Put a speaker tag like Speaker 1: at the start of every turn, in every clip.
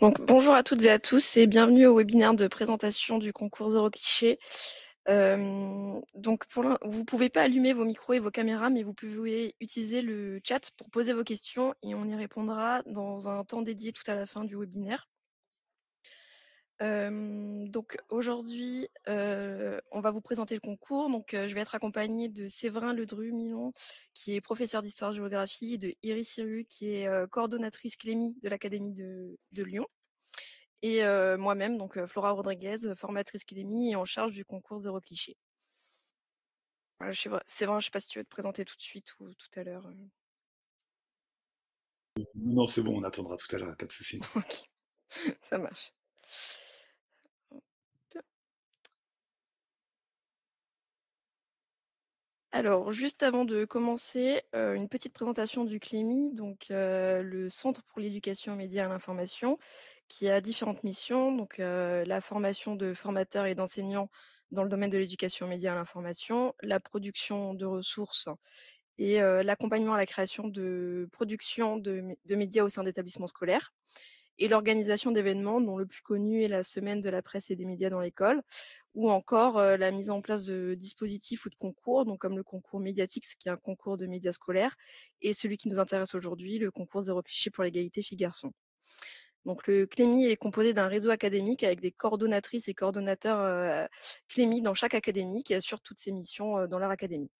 Speaker 1: Donc, bonjour à toutes et à tous et bienvenue au webinaire de présentation du concours Zéro Cliché. Vous ne pouvez pas allumer vos micros et vos caméras, mais vous pouvez utiliser le chat pour poser vos questions et on y répondra dans un temps dédié tout à la fin du webinaire. Donc aujourd'hui, on va vous présenter le concours. Donc, je vais être accompagnée de Séverin Ledru-Milon, qui est professeur d'histoire-géographie, et de Iris Siru, qui est coordonnatrice Clémy de l'Académie de Lyon. Et moi-même, donc Flora Rodriguez, formatrice Clémy et en charge du concours Zéro Cliché. Voilà, Séverin, je ne sais pas si tu veux te présenter tout de suite ou tout à l'heure.
Speaker 2: Non, c'est bon, on attendra tout à l'heure, pas de souci.
Speaker 1: Ok, ça marche. Alors, juste avant de commencer, une petite présentation du Clémy, donc le Centre pour l'éducation aux médias et à l'information, qui a différentes missions, donc la formation de formateurs et d'enseignants dans le domaine de l'éducation aux médias et à l'information, la production de ressources et l'accompagnement à la création de production de médias au sein d'établissements scolaires et l'organisation d'événements dont le plus connu est la semaine de la presse et des médias dans l'école ou encore la mise en place de dispositifs ou de concours, donc comme le concours Médiatix qui est un concours de médias scolaires et celui qui nous intéresse aujourd'hui, le concours Zéro Cliché pour l'égalité filles-garçons. Donc le Clémy est composé d'un réseau académique avec des coordonnatrices et coordonnateurs Clémy dans chaque académie qui assurent toutes ces missions dans leur académie.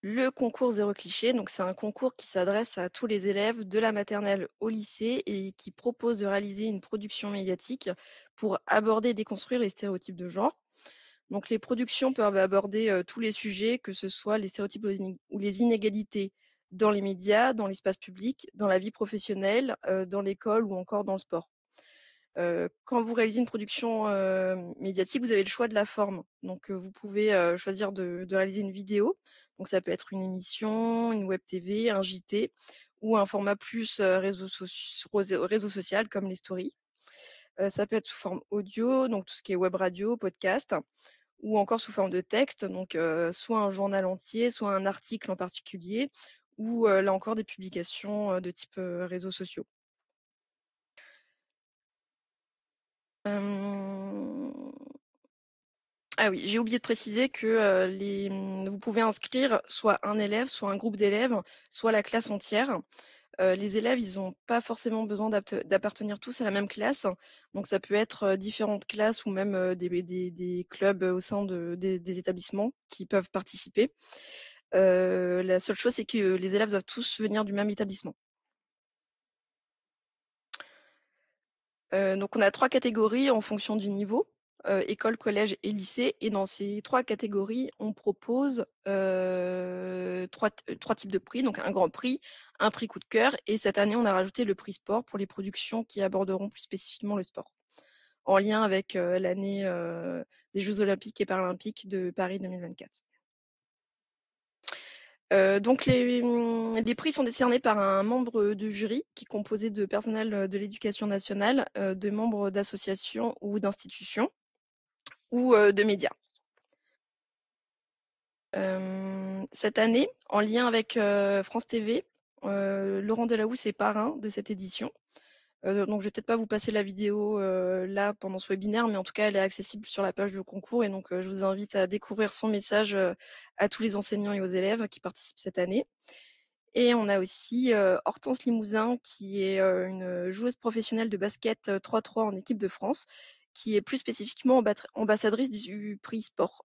Speaker 1: Le concours Zéro Cliché, donc c'est un concours qui s'adresse à tous les élèves de la maternelle au lycée et qui propose de réaliser une production médiatique pour aborder et déconstruire les stéréotypes de genre. Donc les productions peuvent aborder tous les sujets, que ce soit les stéréotypes ou les inégalités dans les médias, dans l'espace public, dans la vie professionnelle, dans l'école ou encore dans le sport. Quand vous réalisez une production médiatique, vous avez le choix de la forme. Donc, vous pouvez choisir de réaliser une vidéo. Donc, ça peut être une émission, une web TV, un JT ou un format plus réseau social comme les stories. Ça peut être sous forme audio, donc tout ce qui est web radio, podcast, ou encore sous forme de texte, donc soit un journal entier, soit un article en particulier, ou là encore des publications de type réseaux sociaux. Ah oui, j'ai oublié de préciser que vous pouvez inscrire soit un élève, soit un groupe d'élèves, soit la classe entière. Les élèves, ils n'ont pas forcément besoin d'appartenir tous à la même classe. Donc ça peut être différentes classes ou même des clubs au sein des établissements qui peuvent participer. La seule chose, c'est que les élèves doivent tous venir du même établissement. Donc on a 3 catégories en fonction du niveau, école, collège et lycée. Et dans ces 3 catégories, on propose 3 types de prix, donc un grand prix, un prix coup de cœur et cette année, on a rajouté le prix sport pour les productions qui aborderont plus spécifiquement le sport, en lien avec l'année des Jeux olympiques et paralympiques de Paris 2024. Donc les prix sont décernés par un membre de jury qui est composé de personnel de l'éducation nationale, de membres d'associations ou d'institutions ou de médias. Cette année, en lien avec France TV, Laurent Delahousse est parrain de cette édition. Donc je vais peut-être pas vous passer la vidéo là pendant ce webinaire, mais en tout cas elle est accessible sur la page du concours et donc je vous invite à découvrir son message à tous les enseignants et aux élèves qui participent cette année. Et on a aussi Hortense Limousin, qui est une joueuse professionnelle de basket 3-3 en équipe de France, qui est plus spécifiquement ambassadrice du prix sport.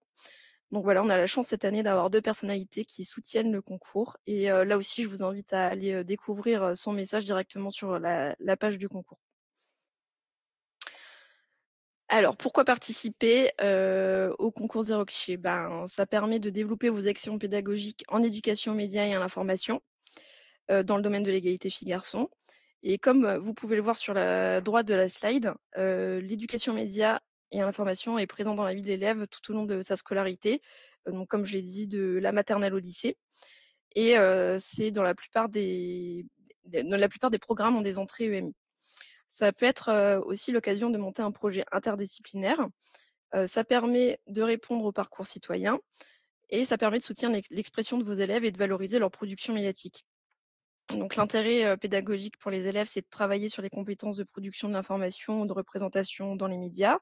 Speaker 1: Donc voilà, on a la chance cette année d'avoir 2 personnalités qui soutiennent le concours. Et là aussi, je vous invite à aller découvrir son message directement sur la page du concours. Alors, pourquoi participer au concours Zéro Cliché? Ça permet de développer vos actions pédagogiques en éducation aux médias et à l'information dans le domaine de l'égalité filles-garçons. Et comme vous pouvez le voir sur la droite de la slide, l'éducation aux médias et à l'information est présente dans la vie de l'élève tout au long de sa scolarité, donc comme je l'ai dit, de la maternelle au lycée. Et c'est dans la plupart des programmes ont des entrées EMI. Ça peut être aussi l'occasion de monter un projet interdisciplinaire. Ça permet de répondre au parcours citoyen et ça permet de soutenir l'expression de vos élèves et de valoriser leur production médiatique. Donc l'intérêt pédagogique pour les élèves, c'est de travailler sur les compétences de production de l'information, de représentation dans les médias,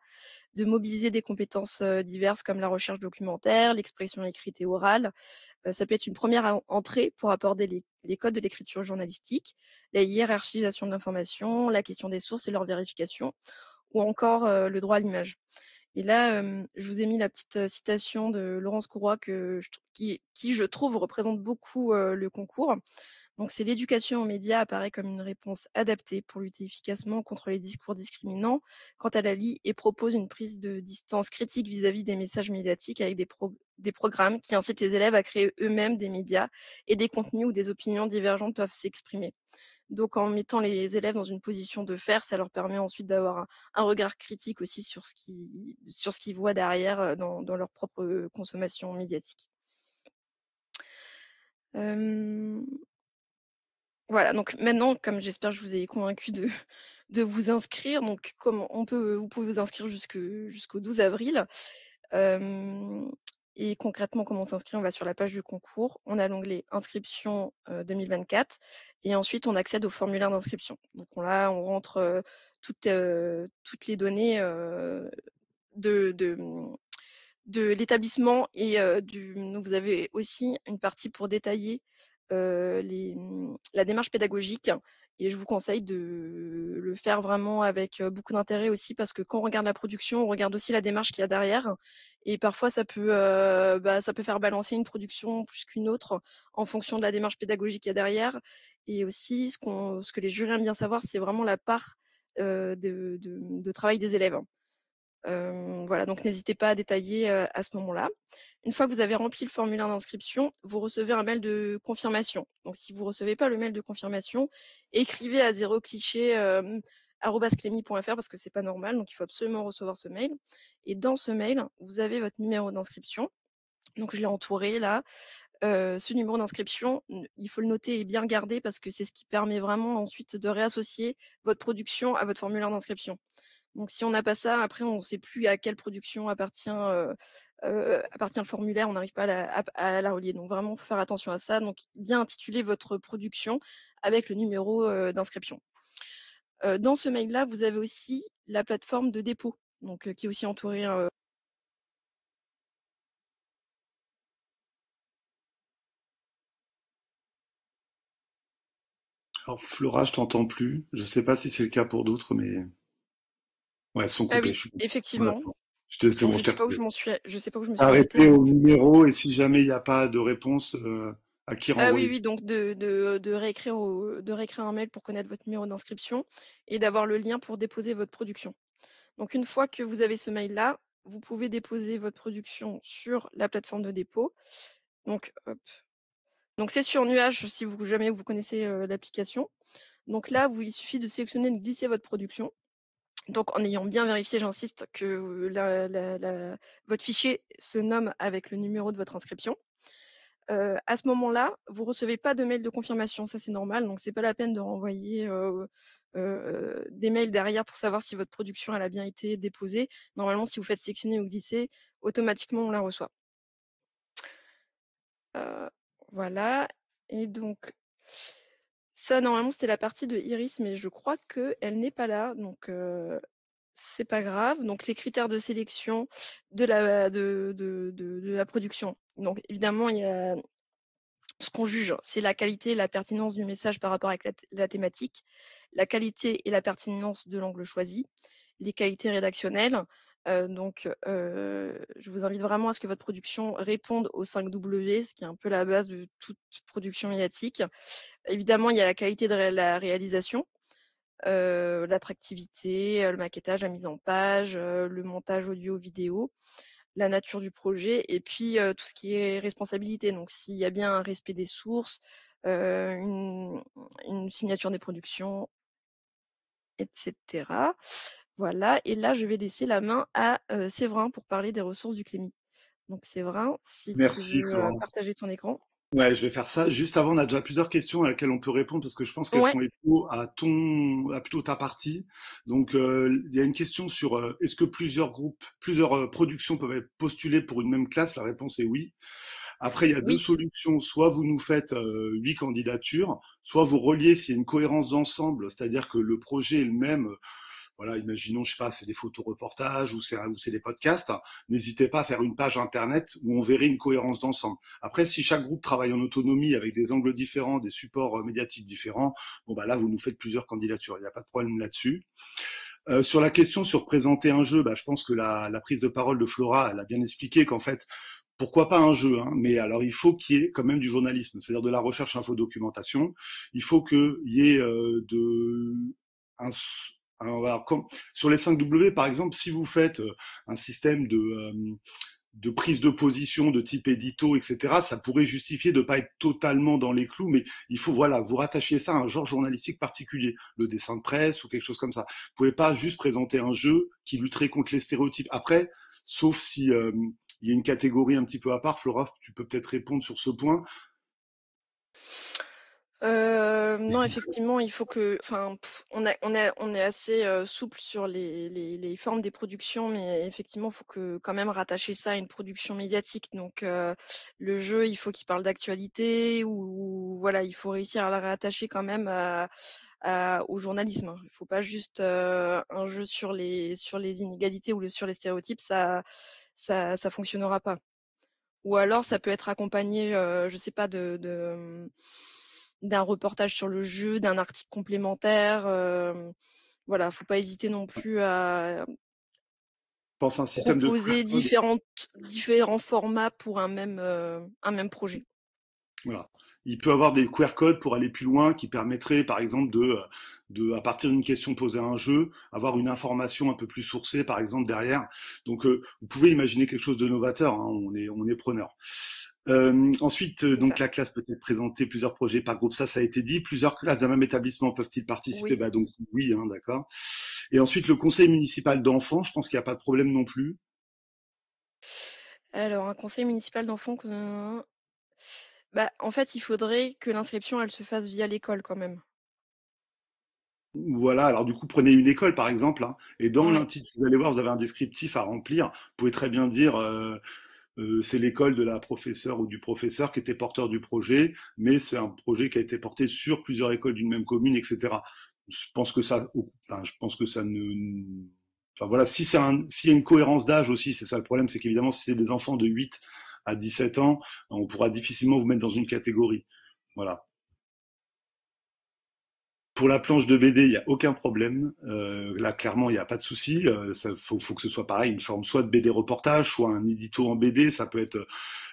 Speaker 1: de mobiliser des compétences diverses comme la recherche documentaire, l'expression écrite et orale. Ça peut être une première entrée pour aborder les codes de l'écriture journalistique, la hiérarchisation de l'information, la question des sources et leur vérification, ou encore le droit à l'image. Et là, je vous ai mis la petite citation de Laurence Courroy qui, je trouve, représente beaucoup le concours. Donc, c'est l'éducation aux médias apparaît comme une réponse adaptée pour lutter efficacement contre les discours discriminants quand elle allie et propose une prise de distance critique vis-à-vis des messages médiatiques avec des programmes qui incitent les élèves à créer eux-mêmes des médias et des contenus où des opinions divergentes peuvent s'exprimer. Donc, en mettant les élèves dans une position de faire, ça leur permet ensuite d'avoir un regard critique aussi sur ce qu'ils voient derrière dans leur propre consommation médiatique. Voilà, donc maintenant, comme j'espère que je vous ai convaincu de vous inscrire, donc vous pouvez vous inscrire jusqu'au 12 avril. Et concrètement, comment on s'inscrit? On va sur la page du concours, on a l'onglet inscription 2024 et ensuite on accède au formulaire d'inscription. Donc là, on rentre toutes les données de l'établissement et vous avez aussi une partie pour détailler la démarche pédagogique et je vous conseille de le faire vraiment avec beaucoup d'intérêt aussi parce que quand on regarde la production, on regarde aussi la démarche qu'il y a derrière et parfois ça peut faire balancer une production plus qu'une autre en fonction de la démarche pédagogique qu'il y a derrière et aussi ce que les jurys aiment bien savoir, c'est vraiment la part de travail des élèves. Voilà, donc n'hésitez pas à détailler à ce moment-là. Une fois que vous avez rempli le formulaire d'inscription, vous recevez un mail de confirmation. Donc si vous ne recevez pas le mail de confirmation, écrivez à 0cliché @clemi.fr parce que c'est pas normal, donc il faut absolument recevoir ce mail. Et dans ce mail, vous avez votre numéro d'inscription. Donc je l'ai entouré là. Ce numéro d'inscription, il faut le noter et bien le garder parce que c'est ce qui permet vraiment ensuite de réassocier votre production à votre formulaire d'inscription. Donc si on n'a pas ça, après on ne sait plus à quelle production appartient le formulaire, on n'arrive pas à la relier. Donc vraiment, faut faire attention à ça. Donc bien intituler votre production avec le numéro d'inscription. Dans ce mail-là, vous avez aussi la plateforme de dépôt, donc qui est aussi entourée.
Speaker 2: Alors Flora, je t'entends plus. Je sais pas si c'est le cas pour d'autres, mais ouais, elles sont
Speaker 1: Ah
Speaker 2: coupées.
Speaker 1: oui,
Speaker 2: Je suis
Speaker 1: effectivement.
Speaker 2: C'est
Speaker 1: Donc
Speaker 2: bon, je t'ai retrouvé.
Speaker 1: je sais pas où je me suis arrêtée.
Speaker 2: Arrêtez au numéro et si jamais il n'y a pas de réponse, à qui
Speaker 1: Ah oui,
Speaker 2: renvoyer?
Speaker 1: oui, donc de réécrire un mail pour connaître votre numéro d'inscription et d'avoir le lien pour déposer votre production. Donc une fois que vous avez ce mail-là, vous pouvez déposer votre production sur la plateforme de dépôt. Donc, hop. Donc c'est sur Nuage si jamais vous connaissez l'application. Donc là, il suffit de sélectionner et de glisser votre production. Donc en ayant bien vérifié, j'insiste, que votre fichier se nomme avec le numéro de votre inscription. À ce moment-là, vous recevez pas de mail de confirmation, ça c'est normal, donc c'est pas la peine de renvoyer des mails derrière pour savoir si votre production elle a bien été déposée. Normalement, si vous faites sélectionner ou glisser, automatiquement on la reçoit. Voilà. Et donc ça, normalement, c'était la partie de Iris, mais je crois qu'elle n'est pas là, donc c'est pas grave. Donc les critères de sélection de la production. Donc évidemment, il y a ce qu'on juge, c'est la qualité et la pertinence du message par rapport avec la thématique, la qualité et la pertinence de l'angle choisi, les qualités rédactionnelles. Je vous invite vraiment à ce que votre production réponde aux 5 W, ce qui est un peu la base de toute production médiatique. Évidemment, il y a la qualité de la réalisation, l'attractivité, le maquettage, la mise en page, le montage audio-vidéo, la nature du projet et puis tout ce qui est responsabilité. Donc s'il y a bien un respect des sources, une signature des productions, etc. Voilà. Et là, je vais laisser la main à Séverin pour parler des ressources du Clémy. Donc Séverin, si tu
Speaker 2: Merci
Speaker 1: veux
Speaker 2: Flora.
Speaker 1: partager ton écran.
Speaker 2: Ouais, je vais faire ça. Juste avant, on a déjà plusieurs questions à laquelle on peut répondre parce que je pense qu'elles
Speaker 1: Ouais.
Speaker 2: font écho à plutôt ta partie. Donc, il y a une question sur est-ce que plusieurs groupes, plusieurs productions peuvent être postulées pour une même classe? La réponse est oui. Après, il y a deux
Speaker 1: Oui,
Speaker 2: solutions. Soit vous nous faites 8 candidatures, soit vous reliez s'il y a une cohérence d'ensemble, c'est-à-dire que le projet est le même. Voilà, imaginons, je sais pas, c'est des photoreportages ou c'est des podcasts. N'hésitez pas à faire une page internet où on verrait une cohérence d'ensemble. Après, si chaque groupe travaille en autonomie avec des angles différents, des supports médiatiques différents, bon bah là, vous nous faites plusieurs candidatures. Il n'y a pas de problème là-dessus. Sur la question sur présenter un jeu, bah, je pense que la prise de parole de Flora, elle a bien expliqué qu'en fait, pourquoi pas un jeu, hein, mais alors il faut qu'il y ait quand même du journalisme, c'est-à-dire de la recherche info-documentation. Il faut qu'il y ait un, alors, sur les 5W, par exemple, si vous faites un système de prise de position de type édito, etc., ça pourrait justifier de ne pas être totalement dans les clous, mais il faut, voilà, vous rattachiez ça à un genre journalistique particulier, le dessin de presse ou quelque chose comme ça. Vous pouvez pas juste présenter un jeu qui lutterait contre les stéréotypes. Après, sauf si il y a une catégorie un petit peu à part, Flora, tu peux peut-être répondre sur ce point.
Speaker 1: non, effectivement, il faut que, enfin, on est assez souple sur les formes des productions, mais effectivement, il faut que quand même rattacher ça à une production médiatique. Donc, le jeu, il faut qu'il parle d'actualité ou voilà, il faut réussir à la rattacher quand même au journalisme, hein. Il faut pas juste un jeu sur les inégalités ou sur les stéréotypes, ça fonctionnera pas. Ou alors ça peut être accompagné, je sais pas, d'un reportage sur le jeu, d'un article complémentaire. Voilà, faut pas hésiter non plus à
Speaker 2: Je pense à un système de QR
Speaker 1: proposer
Speaker 2: code.
Speaker 1: différents formats pour un même projet.
Speaker 2: Voilà. Il peut avoir des QR codes pour aller plus loin qui permettraient, par exemple, à partir d'une question posée à un jeu, avoir une information un peu plus sourcée, par exemple, derrière. Donc, vous pouvez imaginer quelque chose de novateur, hein, on est preneur. Ensuite,
Speaker 1: C'est
Speaker 2: donc
Speaker 1: ça.
Speaker 2: la classe peut-être présenter plusieurs projets par groupe, ça a été dit. Plusieurs classes d'un même établissement peuvent-ils participer?
Speaker 1: Oui.
Speaker 2: Bah donc oui, hein, d'accord. Et ensuite, le conseil municipal d'enfants, je pense qu'il n'y a pas de problème non plus.
Speaker 1: Alors, un conseil municipal d'enfants, bah, en fait, il faudrait que l'inscription, elle se fasse via l'école quand même.
Speaker 2: Voilà, alors du coup, prenez une école par exemple, hein, et dans
Speaker 1: Ouais.
Speaker 2: l'intitulé, vous allez voir, vous avez un descriptif à remplir. Vous pouvez très bien dire c'est l'école de la professeure ou du professeur qui était porteur du projet, mais c'est un projet qui a été porté sur plusieurs écoles d'une même commune, etc. Je pense que ça, enfin, je pense que ça ne, enfin voilà, si s'il y a une cohérence d'âge aussi, c'est ça le problème, c'est qu'évidemment, si c'est des enfants de 8 à 17 ans, on pourra difficilement vous mettre dans une catégorie. Voilà. Pour la planche de BD, il n'y a aucun problème. Là, clairement, il n'y a pas de souci. Faut que ce soit pareil, une forme soit de BD reportage, soit un édito en BD. Ça peut être.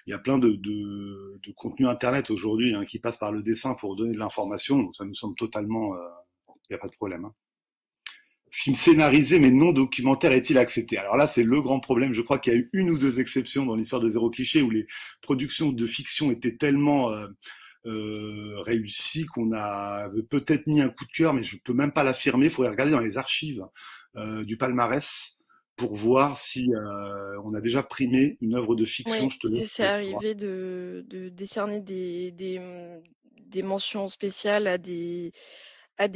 Speaker 2: Il y a plein de contenus internet aujourd'hui hein, qui passent par le dessin pour donner de l'information. Donc, ça nous semble totalement. Il n'y a pas de problème. Hein. Film scénarisé mais non documentaire est-il accepté? Alors là, c'est le grand problème. Je crois qu'il y a eu une ou deux exceptions dans l'histoire de Zéro Cliché où les productions de fiction étaient tellement réussies qu'on a peut-être mis un coup de cœur, mais je peux même pas l'affirmer. Il faudrait regarder dans les archives du palmarès pour voir si on a déjà primé une œuvre de fiction.
Speaker 1: Oui,
Speaker 2: Je te laisse
Speaker 1: c'est arrivé de décerner des mentions spéciales à des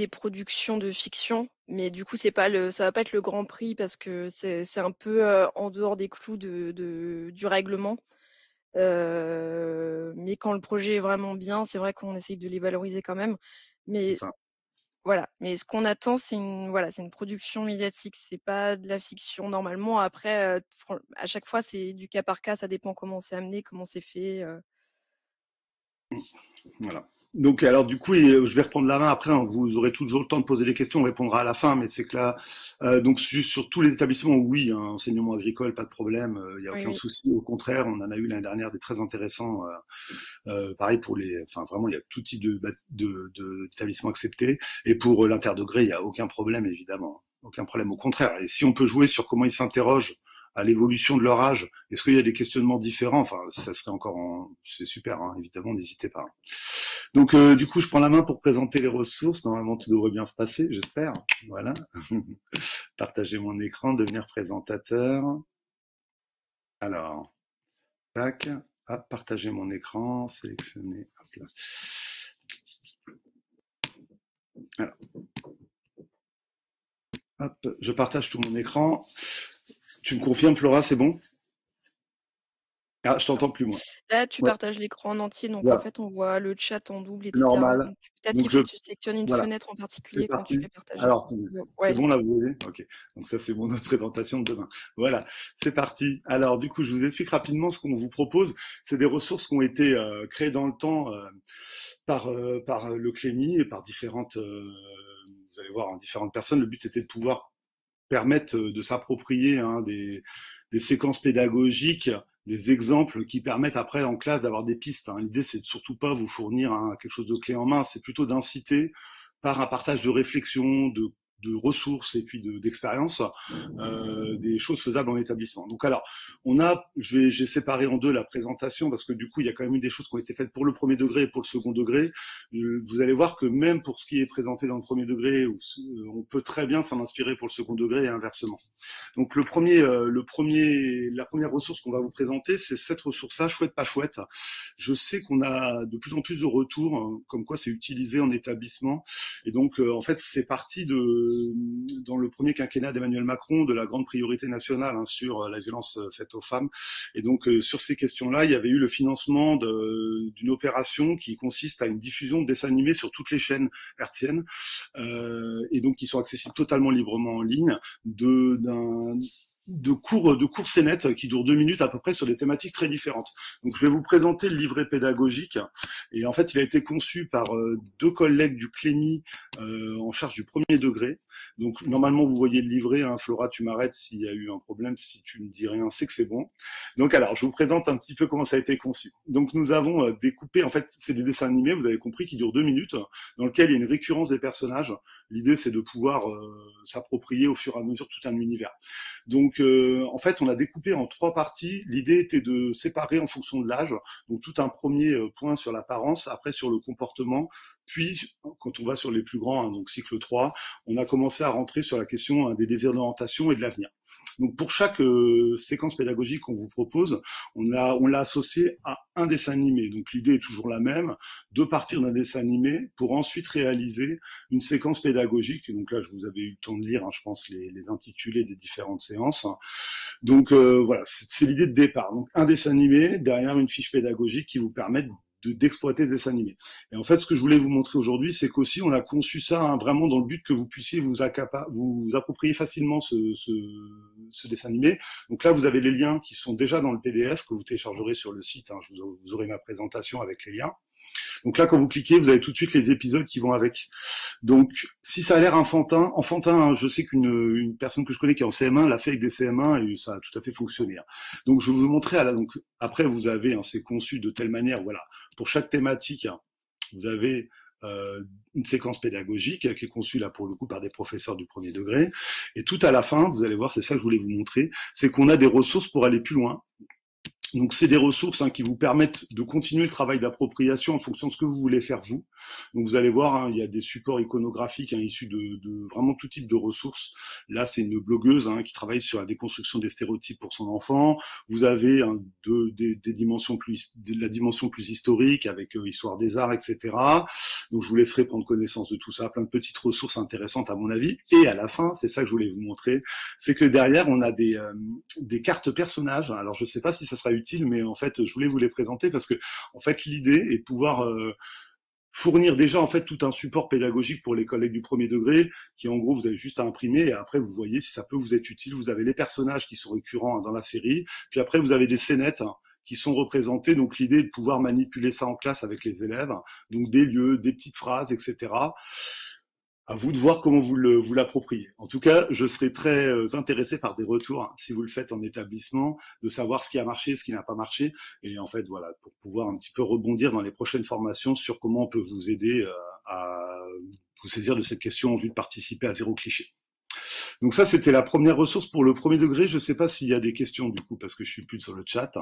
Speaker 1: productions de fiction, mais du coup, ça va pas être le grand prix parce que c'est un peu en dehors des clous du règlement. Mais quand le projet est vraiment bien, c'est vrai qu'on essaye de les valoriser quand même.
Speaker 2: c'est
Speaker 1: Mais
Speaker 2: ça.
Speaker 1: voilà, mais ce qu'on attend, c'est une production médiatique, c'est pas de la fiction normalement. Après, à chaque fois, c'est du cas par cas, ça dépend comment c'est amené, comment c'est fait.
Speaker 2: Voilà. Donc, alors, du coup, je vais reprendre la main après. Hein, vous aurez toujours le temps de poser des questions, on répondra à la fin. Mais c'est que là, donc, juste sur tous les établissements, oui, hein, enseignement agricole, pas de problème, il n'y a
Speaker 1: Oui,
Speaker 2: aucun
Speaker 1: oui.
Speaker 2: souci. Au contraire, on en a eu l'année dernière des très intéressants. Pareil pour enfin, vraiment, il y a tout type d'établissements acceptés. Et pour l'interdegré, il n'y a aucun problème, évidemment. Aucun problème, au contraire. Et si on peut jouer sur comment ils s'interrogent à l'évolution de leur âge, est-ce qu'il y a des questionnements différents? Enfin, ça serait c'est super, hein, évidemment, n'hésitez pas. Donc, du coup, je prends la main pour présenter les ressources. Normalement, tout devrait bien se passer, j'espère. Voilà. Partager mon écran, devenir présentateur. Alors, tac. Hop, partager mon écran, sélectionner. Hop là. Alors, hop, je partage tout mon écran. Tu me confirmes, Flora, c'est bon? Ah, je t'entends plus, moi.
Speaker 1: Là, tu
Speaker 2: Ouais,
Speaker 1: partages l'écran en entier, donc en
Speaker 2: voilà,
Speaker 1: fait, on voit le chat en double, et cetera.
Speaker 2: normal.
Speaker 1: Donc peut-être
Speaker 2: Donc
Speaker 1: qu'il faut que tu sélectionnes une
Speaker 2: voilà.
Speaker 1: fenêtre en
Speaker 2: C'est
Speaker 1: particulier quand tu
Speaker 2: parti.
Speaker 1: fais partager.
Speaker 2: Alors, c'est
Speaker 1: Ouais.
Speaker 2: bon là, vous voyez? Ok. Donc ça, c'est mon autre présentation de demain. Voilà, c'est parti. Alors, du coup, je vous explique rapidement ce qu'on vous propose. C'est des ressources qui ont été créées dans le temps par le Clémy et par différentes, vous allez voir, hein, différentes personnes. Le but, c'était de pouvoir permettre de s'approprier des séquences pédagogiques, des exemples qui permettent après en classe d'avoir des pistes. Hein. L'idée, c'est de surtout pas vous fournir quelque chose de clé en main, c'est plutôt d'inciter par un partage de réflexion, de ressources et puis d'expériences, des choses faisables en établissement. Donc alors, j'ai séparé en deux la présentation parce que du coup, il y a quand même eu des choses qui ont été faites pour le premier degré et pour le second degré. Vous allez voir que même pour ce qui est présenté dans le premier degré, on peut très bien s'en inspirer pour le second degré et inversement. Donc la première ressource qu'on va vous présenter, c'est cette ressource-là, chouette pas chouette. Je sais qu'on a de plus en plus de retours, hein, comme quoi c'est utilisé en établissement. Et donc, en fait, c'est parti dans le premier quinquennat d'Emmanuel Macron, de la grande priorité nationale hein, sur la violence faite aux femmes. Et donc, sur ces questions-là, il y avait eu le financement d'une opération qui consiste à une diffusion de dessins animés sur toutes les chaînes hertziennes, et donc qui sont accessibles totalement librement en ligne, de cours scénettes qui durent 2 minutes à peu près sur des thématiques très différentes. Donc je vais vous présenter le livret pédagogique et en fait il a été conçu par deux collègues du Clémy en charge du premier degré. Donc normalement vous voyez le livret, hein, Flora tu m'arrêtes s'il y a eu un problème, si tu me dis rien c'est que c'est bon. Donc alors je vous présente un petit peu comment ça a été conçu. Donc nous avons découpé, en fait c'est des dessins animés, vous avez compris, qui durent 2 minutes, dans lequel il y a une récurrence des personnages. L'idée c'est de pouvoir s'approprier au fur et à mesure tout un univers. Donc, en fait, on a découpé en 3 parties. L'idée était de séparer en fonction de l'âge. Donc, tout un premier point sur l'apparence, après sur le comportement. Puis, quand on va sur les plus grands, hein, donc cycle 3, on a commencé à rentrer sur la question hein, des désirs d'orientation et de l'avenir. Donc, pour chaque séquence pédagogique qu'on vous propose, on l'a associé à un dessin animé. Donc, l'idée est toujours la même, de partir d'un dessin animé pour ensuite réaliser une séquence pédagogique. Et donc là, je vous avais eu le temps de lire, hein, je pense, les intitulés des différentes séances. Donc voilà, c'est l'idée de départ. Donc un dessin animé derrière une fiche pédagogique qui vous permet d'exploiter ce dessin animé. Et en fait, ce que je voulais vous montrer aujourd'hui, c'est qu'aussi on a conçu ça hein, vraiment dans le but que vous puissiez vous approprier facilement ce dessin animé. Donc là, vous avez les liens qui sont déjà dans le PDF que vous téléchargerez sur le site. Hein, vous aurez ma présentation avec les liens. Donc là, quand vous cliquez, vous avez tout de suite les épisodes qui vont avec. Donc, si ça a l'air enfantin, hein, je sais qu'une personne que je connais qui est en CM1 l'a fait avec des CM1 et ça a tout à fait fonctionné. Hein. Donc, je vais vous montrer. Donc, après, vous avez, hein, c'est conçu de telle manière, voilà, pour chaque thématique, hein, vous avez une séquence pédagogique qui est conçue là pour le coup par des professeurs du premier degré. Et tout à la fin, vous allez voir, c'est ça que je voulais vous montrer, c'est qu'on a des ressources pour aller plus loin. Donc, c'est des ressources hein, qui vous permettent de continuer le travail d'appropriation en fonction de ce que vous voulez faire vous. Donc, vous allez voir, hein, il y a des supports iconographiques hein, issus de vraiment tout type de ressources. Là, c'est une blogueuse hein, qui travaille sur la déconstruction des stéréotypes pour son enfant. Vous avez hein, des dimensions la dimension plus historique avec histoire des arts, etc. Donc, je vous laisserai prendre connaissance de tout ça. Plein de petites ressources intéressantes à mon avis. Et à la fin, c'est ça que je voulais vous montrer, c'est que derrière, on a des cartes personnages. Alors, je ne sais pas si ça sera utile, mais en fait, je voulais vous les présenter parce que, en fait, l'idée est de pouvoir fournir déjà en fait tout un support pédagogique pour les collègues du premier degré, qui en gros vous avez juste à imprimer et après vous voyez si ça peut vous être utile. Vous avez les personnages qui sont récurrents hein, dans la série, puis après vous avez des scénettes hein, qui sont représentées. Donc l'idée est de pouvoir manipuler ça en classe avec les élèves, donc des lieux, des petites phrases, etc. À vous de voir comment vous l'appropriez. En tout cas, je serais très intéressé par des retours, hein, si vous le faites en établissement, de savoir ce qui a marché, ce qui n'a pas marché, et en fait, voilà, pour pouvoir un petit peu rebondir dans les prochaines formations sur comment on peut vous aider à vous saisir de cette question en vue de participer à Zéro Cliché. Donc ça, c'était la première ressource pour le premier degré. Je ne sais pas s'il y a des questions du coup, parce que je suis plus sur le chat.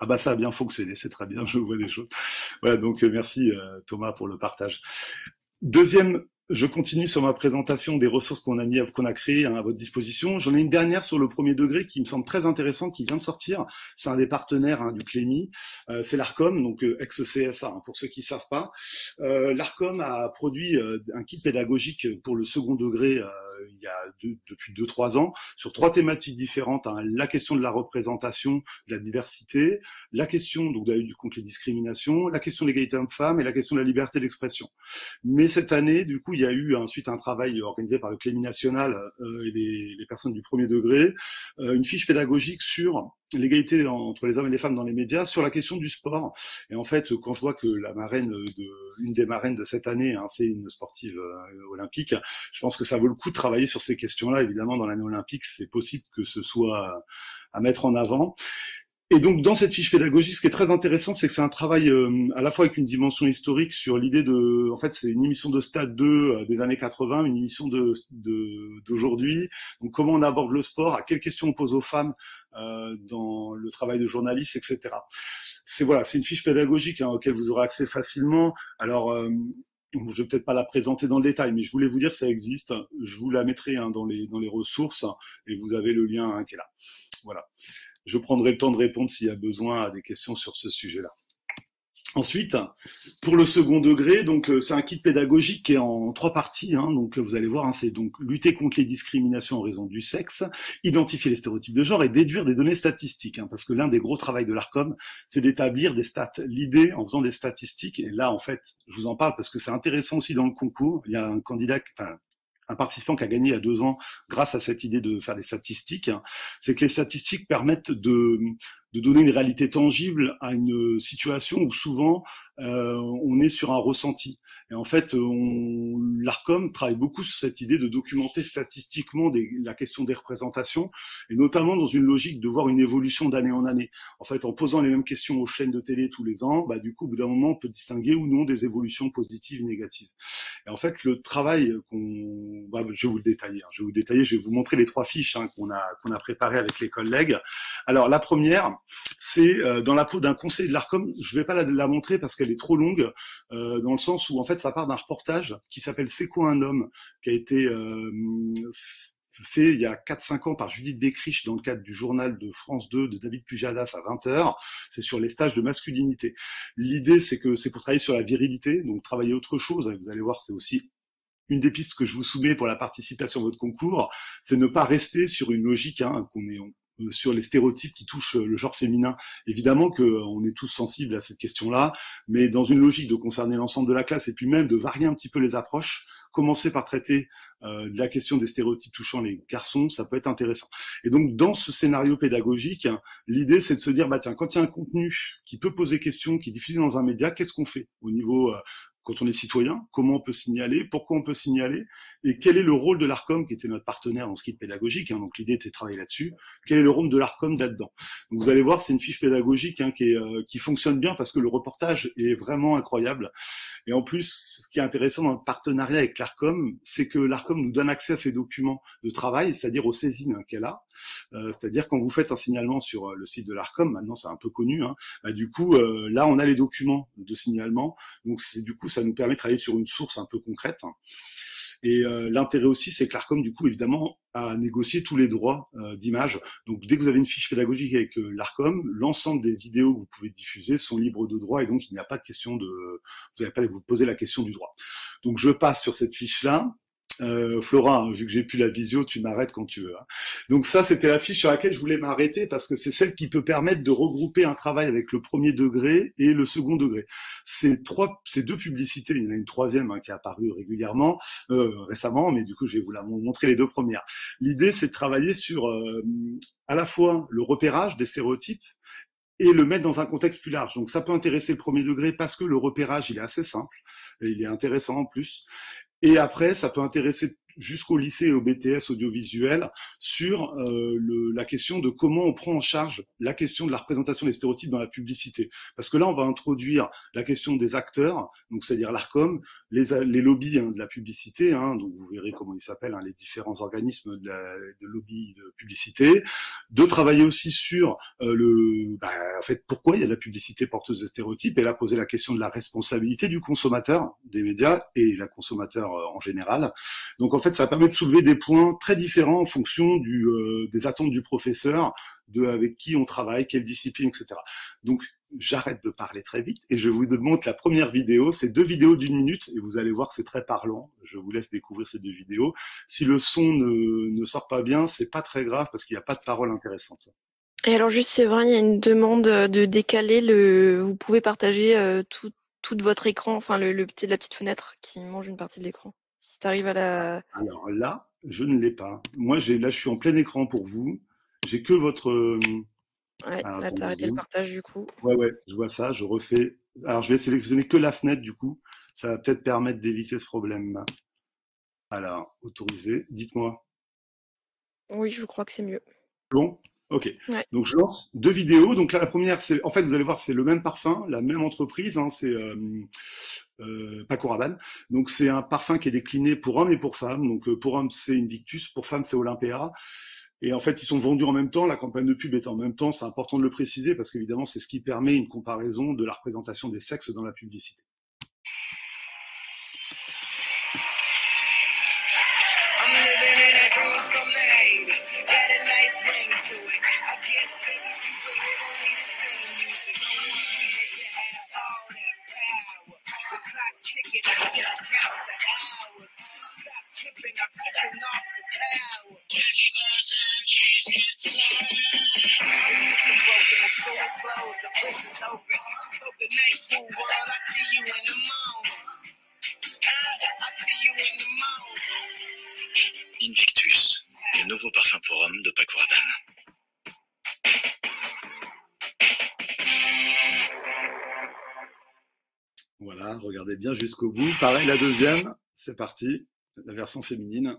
Speaker 2: Ah bah ça a bien fonctionné, c'est très bien, je vois des choses. Voilà, donc merci Thomas pour le partage. Deuxième Je continue sur ma présentation des ressources qu'on a créées à votre disposition. J'en ai une dernière sur le premier degré qui me semble très intéressante, qui vient de sortir. C'est un des partenaires du CLEMI. C'est l'ARCOM, donc ex-CSA, pour ceux qui ne savent pas. L'ARCOM a produit un kit pédagogique pour le second degré il y a depuis 2-3 ans sur 3 thématiques différentes. La question de la représentation, de la diversité, la question donc de la lutte contre les discriminations, la question de l'égalité homme-femme et la question de la liberté d'expression. Mais cette année, du coup, il y a eu ensuite un travail organisé par le CLEMI national et les personnes du premier degré, une fiche pédagogique sur l'égalité entre les hommes et les femmes dans les médias, sur la question du sport. Et en fait, quand je vois que une des marraines de cette année, c'est une sportive olympique, je pense que ça vaut le coup de travailler sur ces questions-là. Évidemment, dans l'année olympique, c'est possible que ce soit à mettre en avant. Et donc, dans cette fiche pédagogique, ce qui est très intéressant, c'est que c'est un travail à la fois avec une dimension historique sur l'idée de... En fait, c'est une émission de Stade 2 des années 80, une émission d'aujourd'hui. Donc, comment on aborde le sport, à quelles questions on pose aux femmes dans le travail de journaliste, etc. C'est une fiche pédagogique auquel vous aurez accès facilement. Alors... je vais peut-être pas la présenter dans le détail, mais je voulais vous dire que ça existe. Je vous la mettrai dans les ressources et vous avez le lien qui est là. Voilà. Je prendrai le temps de répondre s'il y a besoin à des questions sur ce sujet-là. Ensuite, pour le second degré, donc c'est un kit pédagogique qui est en 3 parties. Donc vous allez voir, c'est donc lutter contre les discriminations en raison du sexe, identifier les stéréotypes de genre et déduire des données statistiques. Parce que l'un des gros travaux de l'ARCOM, c'est d'établir des stats. L'idée, en faisant des statistiques, et là en fait, je vous en parle parce que c'est intéressant aussi dans le concours. Il y a un participant qui a gagné il y a 2 ans grâce à cette idée de faire des statistiques, c'est que les statistiques permettent de donner une réalité tangible à une situation où souvent on est sur un ressenti. Et en fait, l'ARCOM travaille beaucoup sur cette idée de documenter statistiquement la question des représentations, et notamment dans une logique de voir une évolution d'année en année. En fait, en posant les mêmes questions aux chaînes de télé tous les ans, du coup, au bout d'un moment, on peut distinguer ou non des évolutions positives ou négatives. Et en fait, le travail je vais vous le détailler. Je vais vous montrer les 3 fiches qu'on a préparées avec les collègues. Alors, la première, c'est dans la peau d'un conseiller de l'ARCOM. Je ne vais pas la montrer parce qu'elle est trop longue, dans le sens où en fait ça part d'un reportage qui s'appelle C'est quoi un homme, qui a été fait il y a 4-5 ans par Judith Beckrich dans le cadre du journal de France 2 de David Pujadas à 20h. C'est sur les stages de masculinité. L'idée, c'est que c'est pour travailler sur la virilité, donc travailler autre chose. Vous allez voir, c'est aussi une des pistes que je vous soumets pour la participation à votre concours, c'est ne pas rester sur une logique sur les stéréotypes qui touchent le genre féminin. Évidemment qu'on est tous sensibles à cette question-là, mais dans une logique de concerner l'ensemble de la classe et puis même de varier un petit peu les approches, commencer par traiter de la question des stéréotypes touchant les garçons, ça peut être intéressant. Et donc, dans ce scénario pédagogique, l'idée, c'est de se dire, quand il y a un contenu qui peut poser question, qui est diffusé dans un média, qu'est-ce qu'on fait au niveau... quand on est citoyen, comment on peut signaler, pourquoi on peut signaler, et quel est le rôle de l'ARCOM, qui était notre partenaire dans ce kit pédagogique, donc l'idée était de travailler là-dessus, quel est le rôle de l'ARCOM là-dedans. Donc vous allez voir, c'est une fiche pédagogique qui fonctionne bien parce que le reportage est vraiment incroyable. Et en plus, ce qui est intéressant dans le partenariat avec l'ARCOM, c'est que l'ARCOM nous donne accès à ces documents de travail, c'est-à-dire aux saisines qu'elle a. C'est-à-dire quand vous faites un signalement sur le site de l'ARCOM, maintenant c'est un peu connu, du coup là on a les documents de signalement, donc du coup ça nous permet de travailler sur une source un peu concrète. Et l'intérêt aussi, c'est que l'ARCOM, du coup, évidemment, a négocié tous les droits d'image. Donc, dès que vous avez une fiche pédagogique avec l'ARCOM, l'ensemble des vidéos que vous pouvez diffuser sont libres de droit, et donc il n'y a pas de question vous n'avez pas à vous poser la question du droit. Donc, je passe sur cette fiche-là. Flora, vu que j'ai plus la visio, tu m'arrêtes quand tu veux. Donc ça, c'était la fiche sur laquelle je voulais m'arrêter parce que c'est celle qui peut permettre de regrouper un travail avec le premier degré et le second degré. Ces 2 publicités, il y en a une troisième qui est apparue régulièrement, récemment, mais du coup, je vais vous la montrer les 2 premières. L'idée, c'est de travailler sur à la fois le repérage des stéréotypes et le mettre dans un contexte plus large. Donc ça peut intéresser le premier degré parce que le repérage, il est assez simple et il est intéressant en plus. Et après, ça peut intéresser jusqu'au lycée et au BTS audiovisuel sur la question de comment on prend en charge la question de la représentation des stéréotypes dans la publicité. Parce que là, on va introduire la question des acteurs, donc c'est-à-dire l'Arcom, les lobbies de la publicité, donc vous verrez comment ils s'appellent, les différents organismes de lobby de publicité, de travailler aussi sur en fait, pourquoi il y a de la publicité porteuse de stéréotypes, et là poser la question de la responsabilité du consommateur des médias et la consommateur en général. Donc en fait, ça permet de soulever des points très différents en fonction des attentes du professeur, avec qui on travaille, quelle discipline, etc. Donc j'arrête de parler très vite et je vous montre la première vidéo. C'est 2 vidéos d'1 minute et vous allez voir que c'est très parlant. Je vous laisse découvrir ces 2 vidéos. Si le son ne sort pas bien, c'est pas très grave parce qu'il n'y a pas de paroles intéressantes.
Speaker 1: Et alors juste, c'est vrai, il y a une demande de décaler vous pouvez partager tout votre écran, enfin la petite fenêtre qui mange une partie de l'écran. Si tu arrives à la...
Speaker 2: Alors là, je ne l'ai pas. Moi, là, je suis en plein écran pour vous. J'ai que votre...
Speaker 1: Ouais,
Speaker 2: Alors,
Speaker 1: là, t'as
Speaker 2: attendez,
Speaker 1: arrêté le partage du coup.
Speaker 2: ouais, je vois ça, je refais. Alors, je vais sélectionner que la fenêtre, du coup. Ça va peut-être permettre d'éviter ce problème. Alors, autorisé. Dites-moi.
Speaker 1: Oui, je crois que c'est mieux.
Speaker 2: Bon, ok.
Speaker 1: Ouais.
Speaker 2: Donc, je lance 2 vidéos. Donc là, la première, en fait, vous allez voir, c'est le même parfum, la même entreprise. C'est Paco Rabanne. Donc, c'est un parfum qui est décliné pour hommes et pour femmes. Donc, pour hommes, c'est Invictus. Pour femmes, c'est Olympea. Et en fait, ils sont vendus en même temps. La campagne de pub est en même temps. C'est important de le préciser parce qu'évidemment, c'est ce qui permet une comparaison de la représentation des sexes dans la publicité.
Speaker 3: Invictus, le nouveau parfum pour hommes de Paco Rabanne.
Speaker 2: Voilà, regardez bien jusqu'au bout. Pareil, la deuxième, c'est parti, la version féminine.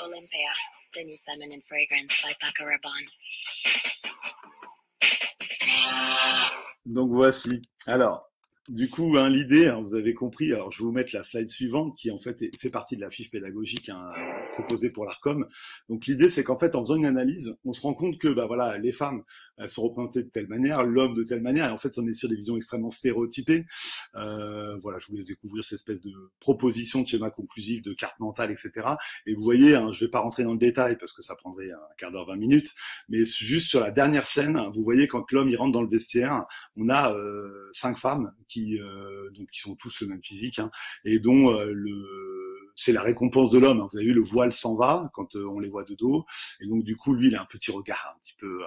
Speaker 3: Olympea, the new feminine fragrance by Paco Rabanne.
Speaker 2: Donc voici. Alors, du coup, l'idée, vous avez compris, alors je vais vous mettre la slide suivante qui en fait fait partie de la fiche pédagogique proposée pour l'ARCOM. Donc l'idée, c'est qu'en fait, en faisant une analyse, on se rend compte que voilà, les femmes elles sont représentées de telle manière, l'homme de telle manière, et en fait, on est sur des visions extrêmement stéréotypées. Voilà, je vous laisse découvrir cette espèce de proposition de schéma conclusif, de carte mentale, etc. Et vous voyez, je vais pas rentrer dans le détail parce que ça prendrait un quart d'heure, 20 minutes, mais juste sur la dernière scène, vous voyez quand l'homme il rentre dans le vestiaire, on a 5 femmes qui sont tous le même physique, et dont c'est la récompense de l'homme. Vous avez vu, le voile s'en va quand on les voit de dos, et donc du coup, lui, il a un petit regard un petit peu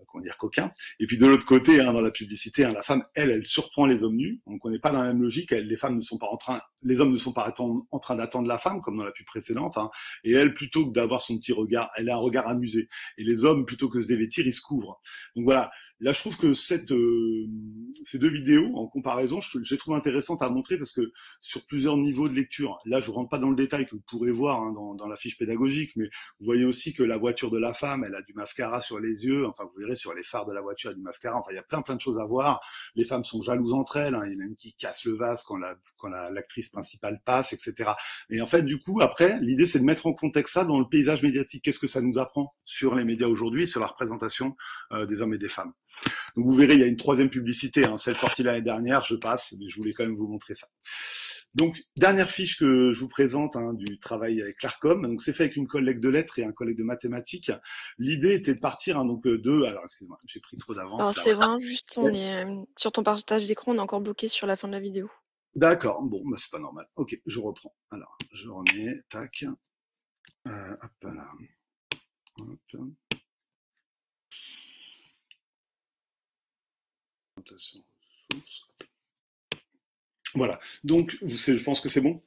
Speaker 2: comment dire, coquin. Et puis de l'autre côté, dans la publicité, la femme, elle surprend les hommes nus. Donc on n'est pas dans la même logique. Les hommes ne sont pas en train d'attendre la femme comme dans la pub précédente. Et elle, plutôt que d'avoir son petit regard, elle a un regard amusé. Et les hommes, plutôt que de se dévêtir, ils se couvrent. Donc voilà. Là, je trouve que ces 2 vidéos, en comparaison, je les trouve intéressantes à montrer parce que sur plusieurs niveaux de lecture, là, je rentre pas dans le détail que vous pourrez voir dans la fiche pédagogique, mais vous voyez aussi que la voiture de la femme, elle a du mascara sur les yeux. Enfin, vous verrez sur les phares de la voiture, il y a du mascara. Enfin, il y a plein de choses à voir. Les femmes sont jalouses entre elles. Il y en a une qui casse le vase quand l'actrice principale passe, etc. Et en fait, du coup, après, l'idée, c'est de mettre en contexte ça dans le paysage médiatique. Qu'est-ce que ça nous apprend sur les médias aujourd'hui, sur la représentation des hommes et des femmes. Donc vous verrez, il y a une 3e publicité, celle sortie l'année dernière, je passe, mais je voulais quand même vous montrer ça. Donc, dernière fiche que je vous présente du travail avec l'ARCOM. Donc, c'est fait avec une collègue de lettres et un collègue de mathématiques. L'idée était de partir alors excusez-moi, j'ai pris trop d'avance.
Speaker 1: Alors c'est vrai, juste on est sur ton partage d'écran, on est encore bloqué sur la fin de la vidéo.
Speaker 2: D'accord, bon, bah, c'est pas normal. Ok, je reprends. Alors, je remets, tac, hop là, hop, présentation, ressources. Voilà, donc je pense que c'est bon.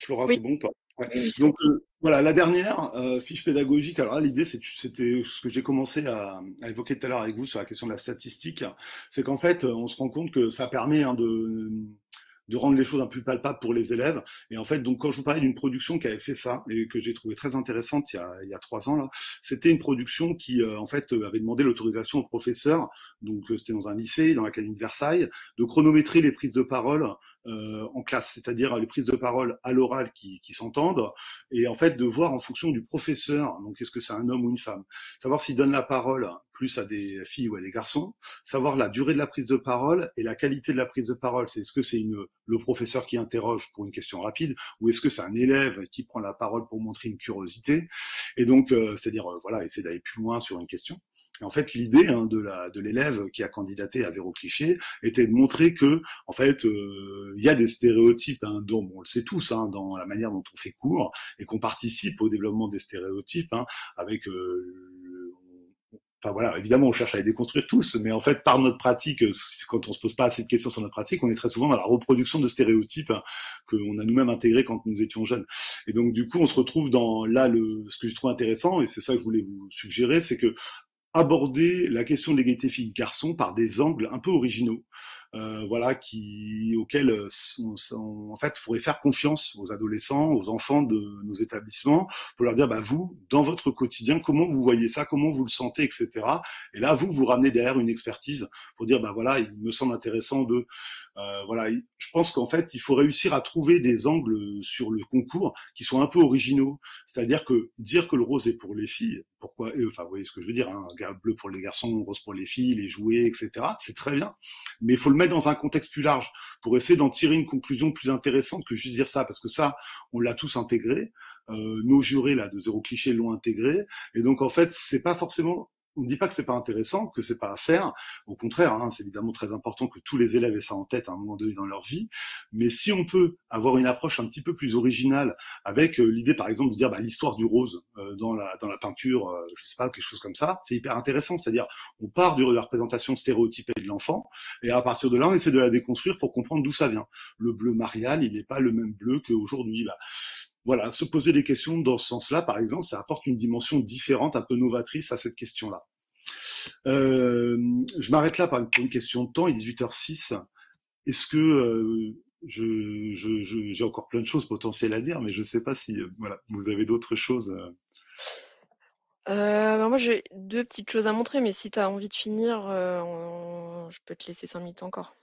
Speaker 2: Flora,
Speaker 1: Oui,
Speaker 2: c'est bon ou pas? Ouais.
Speaker 1: oui, c'est bon.
Speaker 2: Donc voilà, la dernière fiche pédagogique. Alors là, l'idée, c'était ce que j'ai commencé à évoquer tout à l'heure avec vous sur la question de la statistique, c'est qu'en fait, on se rend compte que ça permet de rendre les choses un peu plus palpables pour les élèves. Et en fait, donc quand je vous parlais d'une production qui avait fait ça et que j'ai trouvé très intéressante il y a 3 ans là, c'était une production qui en fait avait demandé l'autorisation au professeur. Donc c'était dans un lycée, dans l'Académie de Versailles, de chronométrer les prises de parole en classe, c'est-à-dire les prises de parole à l'oral qui s'entendent, et en fait de voir en fonction du professeur, donc est-ce que c'est un homme ou une femme, savoir s'il donne la parole plus à des filles ou à des garçons, savoir la durée de la prise de parole et la qualité de la prise de parole, c'est est-ce que c'est le professeur qui interroge pour une question rapide, ou est-ce que c'est un élève qui prend la parole pour montrer une curiosité, et donc c'est-à-dire voilà, essayer d'aller plus loin sur une question. Et en fait, l'idée de l'élève qui a candidaté à Zéro Cliché était de montrer que en fait, il y a des stéréotypes, dont on le sait tous, dans la manière dont on fait cours, et qu'on participe au développement des stéréotypes, avec enfin voilà, évidemment, on cherche à les déconstruire tous, mais en fait, par notre pratique, quand on se pose pas assez de questions sur notre pratique, on est très souvent dans la reproduction de stéréotypes qu'on a nous-mêmes intégrés quand nous étions jeunes. Et donc, du coup, on se retrouve dans là ce que je trouve intéressant, et c'est ça que je voulais vous suggérer, c'est que aborder la question de l'égalité filles-garçons par des angles un peu originaux, voilà, auxquels en fait, il faudrait faire confiance aux adolescents, aux enfants de nos établissements, pour leur dire, bah, vous, dans votre quotidien, comment vous voyez ça, comment vous le sentez, etc. Et là, vous ramenez derrière une expertise pour dire, bah voilà, il me semble intéressant voilà, je pense qu'en fait, il faut réussir à trouver des angles sur le concours qui soient un peu originaux. C'est-à-dire que dire que le rose est pour les filles, pourquoi, enfin, vous voyez ce que je veux dire, bleu pour les garçons, rose pour les filles, les jouets, etc. C'est très bien. Mais il faut le mettre dans un contexte plus large pour essayer d'en tirer une conclusion plus intéressante que juste dire ça, parce que ça, on l'a tous intégré. Nos jurés là de Zéro Cliché l'ont intégré, et donc en fait, c'est pas forcément, on ne dit pas que c'est pas intéressant, que c'est pas à faire. Au contraire, c'est évidemment très important que tous les élèves aient ça en tête à un moment donné dans leur vie. Mais si on peut avoir une approche un petit peu plus originale, avec l'idée, par exemple, de dire l'histoire du rose dans la peinture, je sais pas, quelque chose comme ça, c'est hyper intéressant. C'est-à-dire, on part de la représentation stéréotypée de l'enfant, et à partir de là, on essaie de la déconstruire pour comprendre d'où ça vient. Le bleu Marial, il n'est pas le même bleu qu'aujourd'hui. Voilà, se poser des questions dans ce sens-là, par exemple, ça apporte une dimension différente, un peu novatrice à cette question-là. Je m'arrête là pour une question de temps, il est 18h06. Est-ce que j'ai encore plein de choses potentielles à dire, mais je ne sais pas si voilà, vous avez d'autres choses.
Speaker 1: Moi, j'ai deux petites choses à montrer, mais si tu as envie de finir, je peux te laisser 5 minutes encore.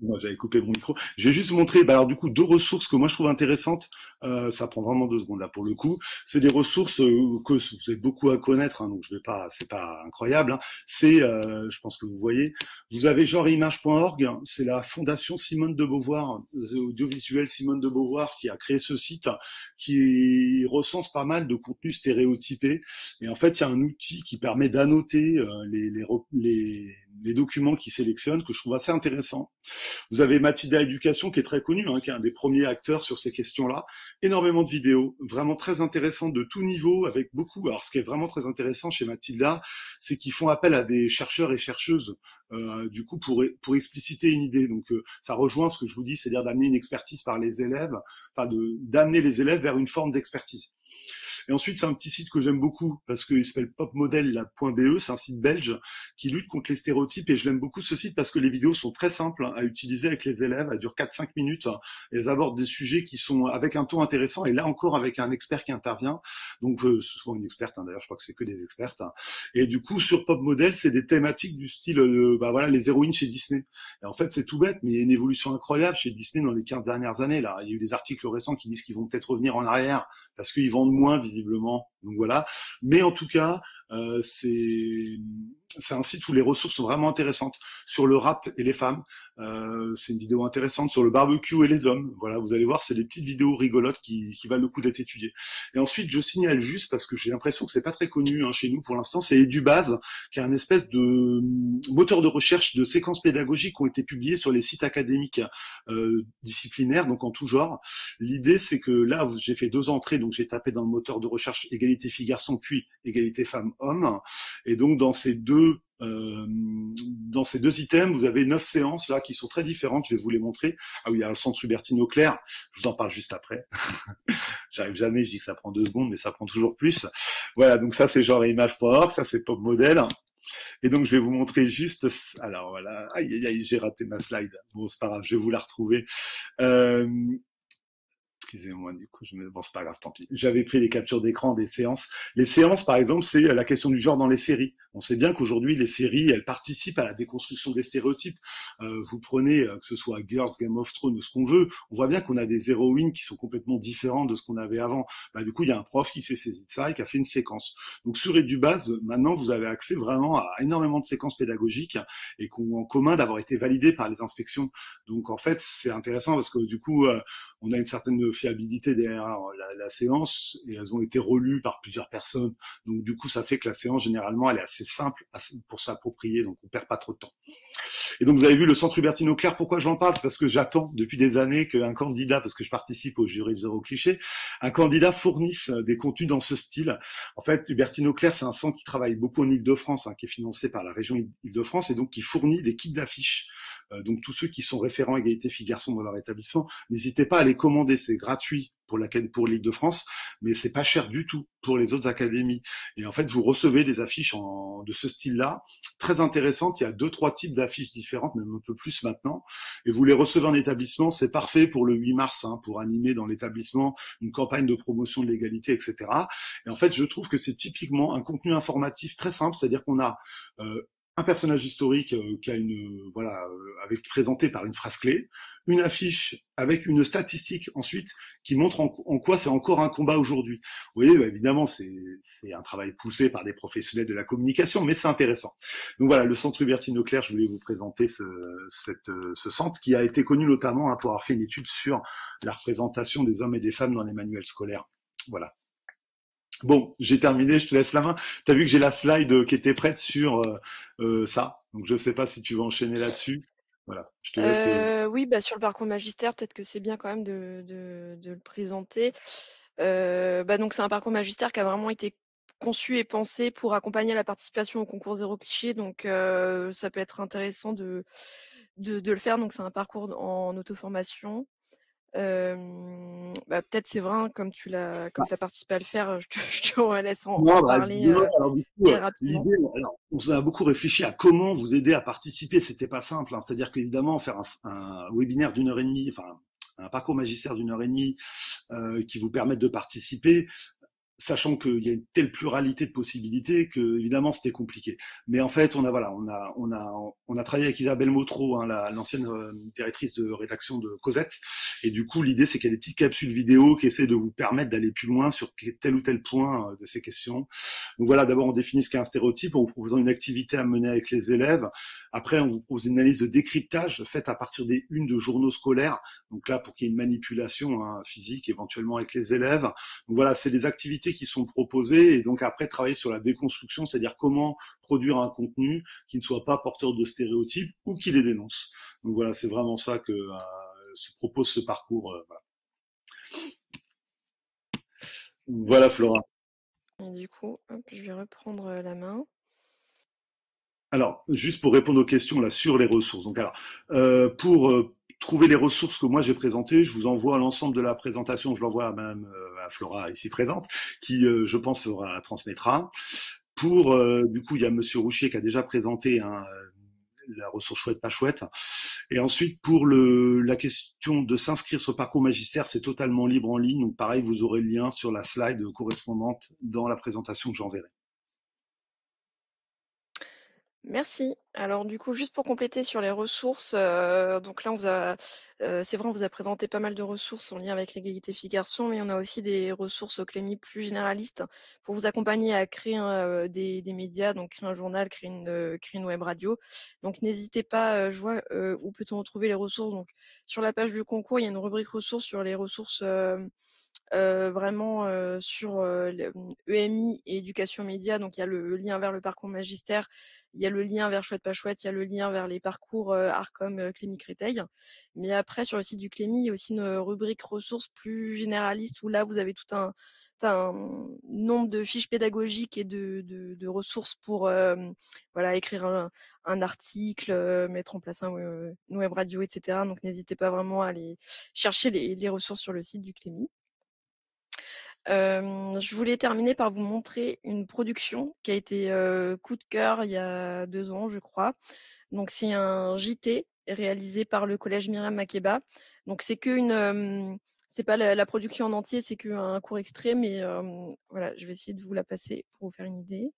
Speaker 2: Moi, j'avais coupé mon micro. Je vais juste vous montrer, alors du coup, deux ressources que moi je trouve intéressantes. Ça prend vraiment 2 secondes là pour le coup. C'est des ressources que vous êtes beaucoup à connaître, donc je vais pas, c'est pas incroyable. C'est, je pense que vous voyez, vous avez genreimage.org, c'est la fondation Simone de Beauvoir, audiovisuel Simone de Beauvoir, qui a créé ce site, qui recense pas mal de contenus stéréotypés. Et en fait, il y a un outil qui permet d'annoter les documents qu'il sélectionne, que je trouve assez intéressant. Vous avez Mathilda Éducation, qui est très connue, qui est un des premiers acteurs sur ces questions-là. Énormément de vidéos, vraiment très intéressantes de tout niveau, avec beaucoup. Alors, ce qui est vraiment très intéressant chez Mathilda, c'est qu'ils font appel à des chercheurs et chercheuses, du coup, pour expliciter une idée. Donc, ça rejoint ce que je vous dis, c'est-à-dire d'amener une expertise par les élèves, enfin, d'amener les élèves vers une forme d'expertise. Et ensuite, c'est un petit site que j'aime beaucoup parce qu'il s'appelle popmodel.be, c'est un site belge qui lutte contre les stéréotypes, et je l'aime beaucoup ce site parce que les vidéos sont très simples à utiliser avec les élèves, elles durent 4-5 minutes, et elles abordent des sujets qui sont avec un ton intéressant, et là encore avec un expert qui intervient, donc souvent une experte, d'ailleurs je crois que c'est que des expertes, et du coup sur Popmodel, c'est des thématiques du style, voilà, les héroïnes chez Disney. Et en fait, c'est tout bête, mais il y a une évolution incroyable chez Disney dans les 15 dernières années. Là, il y a eu des articles récents qui disent qu'ils vont peut-être revenir en arrière parce qu'ils vendent moins visiblement. Donc voilà. Mais en tout cas, c'est un site où les ressources sont vraiment intéressantes sur le rap et les femmes. C'est une vidéo intéressante sur le barbecue et les hommes. Voilà, vous allez voir, c'est des petites vidéos rigolotes qui valent le coup d'être étudiées. Et ensuite, je signale juste, parce que j'ai l'impression que c'est pas très connu chez nous pour l'instant, c'est EduBase, qui est un espèce de moteur de recherche de séquences pédagogiques qui ont été publiées sur les sites académiques disciplinaires, donc en tout genre. L'idée, c'est que là, j'ai fait 2 entrées, donc j'ai tapé dans le moteur de recherche égalité filles-garçons, puis égalité femmes-hommes. Et donc, dans ces deux items, vous avez 9 séances là qui sont très différentes. Je vais vous les montrer. Ah oui, il y a le centre Hubertine Auclair. Je vous en parle juste après. J'arrive jamais, je dis que ça prend 2 secondes, mais ça prend toujours plus. Voilà, donc ça c'est genre image.org, ça c'est Pop Model. Et donc je vais vous montrer juste. Alors voilà, aïe aïe aïe, j'ai raté ma slide. Bon, c'est pas grave, je vais vous la retrouver. Excusez-moi, du coup, bon, c'est pas grave, tant pis. J'avais fait les captures d'écran des séances. Les séances, par exemple, c'est la question du genre dans les séries. On sait bien qu'aujourd'hui, les séries, elles participent à la déconstruction des stéréotypes. Vous prenez, que ce soit Girls, Game of Thrones, ce qu'on veut, on voit bien qu'on a des héroïnes qui sont complètement différentes de ce qu'on avait avant. Du coup, il y a un prof qui s'est saisi de ça et qui a fait une séquence. Donc, sur EduBase, maintenant, vous avez accès vraiment à énormément de séquences pédagogiques et qui ont en commun d'avoir été validées par les inspections. Donc, en fait, c'est intéressant parce que du coup, on a une certaine fiabilité derrière la séance et elles ont été relues par plusieurs personnes. Donc du coup, ça fait que la séance, généralement, elle est assez simple pour s'approprier, donc on perd pas trop de temps. Et donc vous avez vu le centre Hubertine Auclair, pourquoi j'en parle? C'est parce que j'attends depuis des années qu'un candidat, parce que je participe au jury de Zéro Cliché, un candidat fournisse des contenus dans ce style. En fait, Hubertine Auclair, c'est un centre qui travaille beaucoup en Île-de-France, qui est financé par la région Île-de-France et donc qui fournit des kits d'affiches. Donc tous ceux qui sont référents égalité filles-garçons dans leur établissement, n'hésitez pas à les commander, c'est gratuit pour l'Île-de-France, mais c'est pas cher du tout pour les autres académies. Et en fait, vous recevez des affiches de ce style-là, très intéressantes. Il y a 2-3 types d'affiches différentes, même un peu plus maintenant. Et vous les recevez en établissement, c'est parfait pour le 8 mars, pour animer dans l'établissement une campagne de promotion de l'égalité, etc. Et en fait, je trouve que c'est typiquement un contenu informatif très simple, c'est-à-dire qu'on a un personnage historique qui a avec présenté par une phrase clé, une affiche avec une statistique ensuite qui montre en quoi c'est encore un combat aujourd'hui. Vous voyez, évidemment, c'est un travail poussé par des professionnels de la communication, mais c'est intéressant. Donc voilà, le centre Hubertine Auclair, je voulais vous présenter ce centre qui a été connu notamment pour avoir fait une étude sur la représentation des hommes et des femmes dans les manuels scolaires. Voilà. Bon, j'ai terminé, je te laisse la main. Tu as vu que j'ai la slide qui était prête sur ça. Donc, je ne sais pas si tu veux enchaîner là-dessus. Voilà, je te laisse.
Speaker 1: Oui, sur le parcours magistère, peut-être que c'est bien quand même de le présenter. Donc, c'est un parcours magistère qui a vraiment été conçu et pensé pour accompagner la participation au concours Zéro Cliché. Donc, ça peut être intéressant de le faire. Donc, c'est un parcours en auto-formation. Peut-être c'est vrai, comme tu as participé à le faire, je te laisse en parler
Speaker 2: Alors, du coup,
Speaker 1: très rapidement.
Speaker 2: l'idée, on a beaucoup réfléchi à comment vous aider à participer. C'était pas simple, c'est-à-dire qu'évidemment, faire un webinaire d'1h30, enfin, un parcours magistère d'1h30 qui vous permette de participer, sachant qu'il y a une telle pluralité de possibilités que évidemment c'était compliqué. Mais en fait, on a travaillé avec Isabelle Motro, l'ancienne directrice de rédaction de Cosette, et du coup l'idée c'est qu'il y a des petites capsules vidéo qui essaient de vous permettre d'aller plus loin sur tel ou tel point de ces questions. Donc voilà, d'abord on définit ce qu'est un stéréotype en vous proposant une activité à mener avec les élèves. Après, on vous propose une analyse de décryptage faite à partir des unes de journaux scolaires. Donc là, pour qu'il y ait une manipulation physique éventuellement avec les élèves. Donc voilà, c'est des activités qui sont proposées et donc après travailler sur la déconstruction, c'est-à-dire comment produire un contenu qui ne soit pas porteur de stéréotypes ou qui les dénonce. Donc voilà, c'est vraiment ça que se propose ce parcours. Voilà Flora.
Speaker 1: Et du coup, hop, je vais reprendre la main.
Speaker 2: Alors, juste pour répondre aux questions là sur les ressources. Donc alors, pour trouver les ressources que moi j'ai présentées, je vous envoie l'ensemble de la présentation, je l'envoie à Madame à Flora ici présente, qui je pense transmettra. Pour du coup, il y a Monsieur Rouchier qui a déjà présenté la ressource chouette pas chouette. Et ensuite, pour la question de s'inscrire sur le parcours magistère, c'est totalement libre en ligne. Donc pareil, vous aurez le lien sur la slide correspondante dans la présentation que j'enverrai.
Speaker 1: Merci. Alors du coup, juste pour compléter sur les ressources, donc là on vous a, c'est vrai, on vous a présenté pas mal de ressources en lien avec l'égalité filles-garçons, mais on a aussi des ressources au Clémy plus généralistes pour vous accompagner à créer des médias, donc créer un journal, créer une web radio. Donc n'hésitez pas, je vois, où peut-on retrouver les ressources? Donc sur la page du concours, il y a une rubrique ressources sur les ressources vraiment sur EMI et éducation média. Donc il y a le lien vers le parcours magistère, il y a le lien vers Chouette pas chouette, il y a le lien vers les parcours Arcom Clémy Créteil. Mais après sur le site du Clémy, il y a aussi une rubrique ressources plus généraliste où là vous avez tout un nombre de fiches pédagogiques et de ressources pour voilà, écrire un article, mettre en place une web radio, etc. Donc n'hésitez pas vraiment à aller chercher les ressources sur le site du Clémy. Je voulais terminer par vous montrer une production qui a été coup de cœur il y a 2 ans, je crois. Donc c'est un JT réalisé par le collège Myriam Makeba. Donc c'est pas la production en entier, c'est qu'un court extrait, mais voilà, je vais essayer de vous la passer pour vous faire une idée.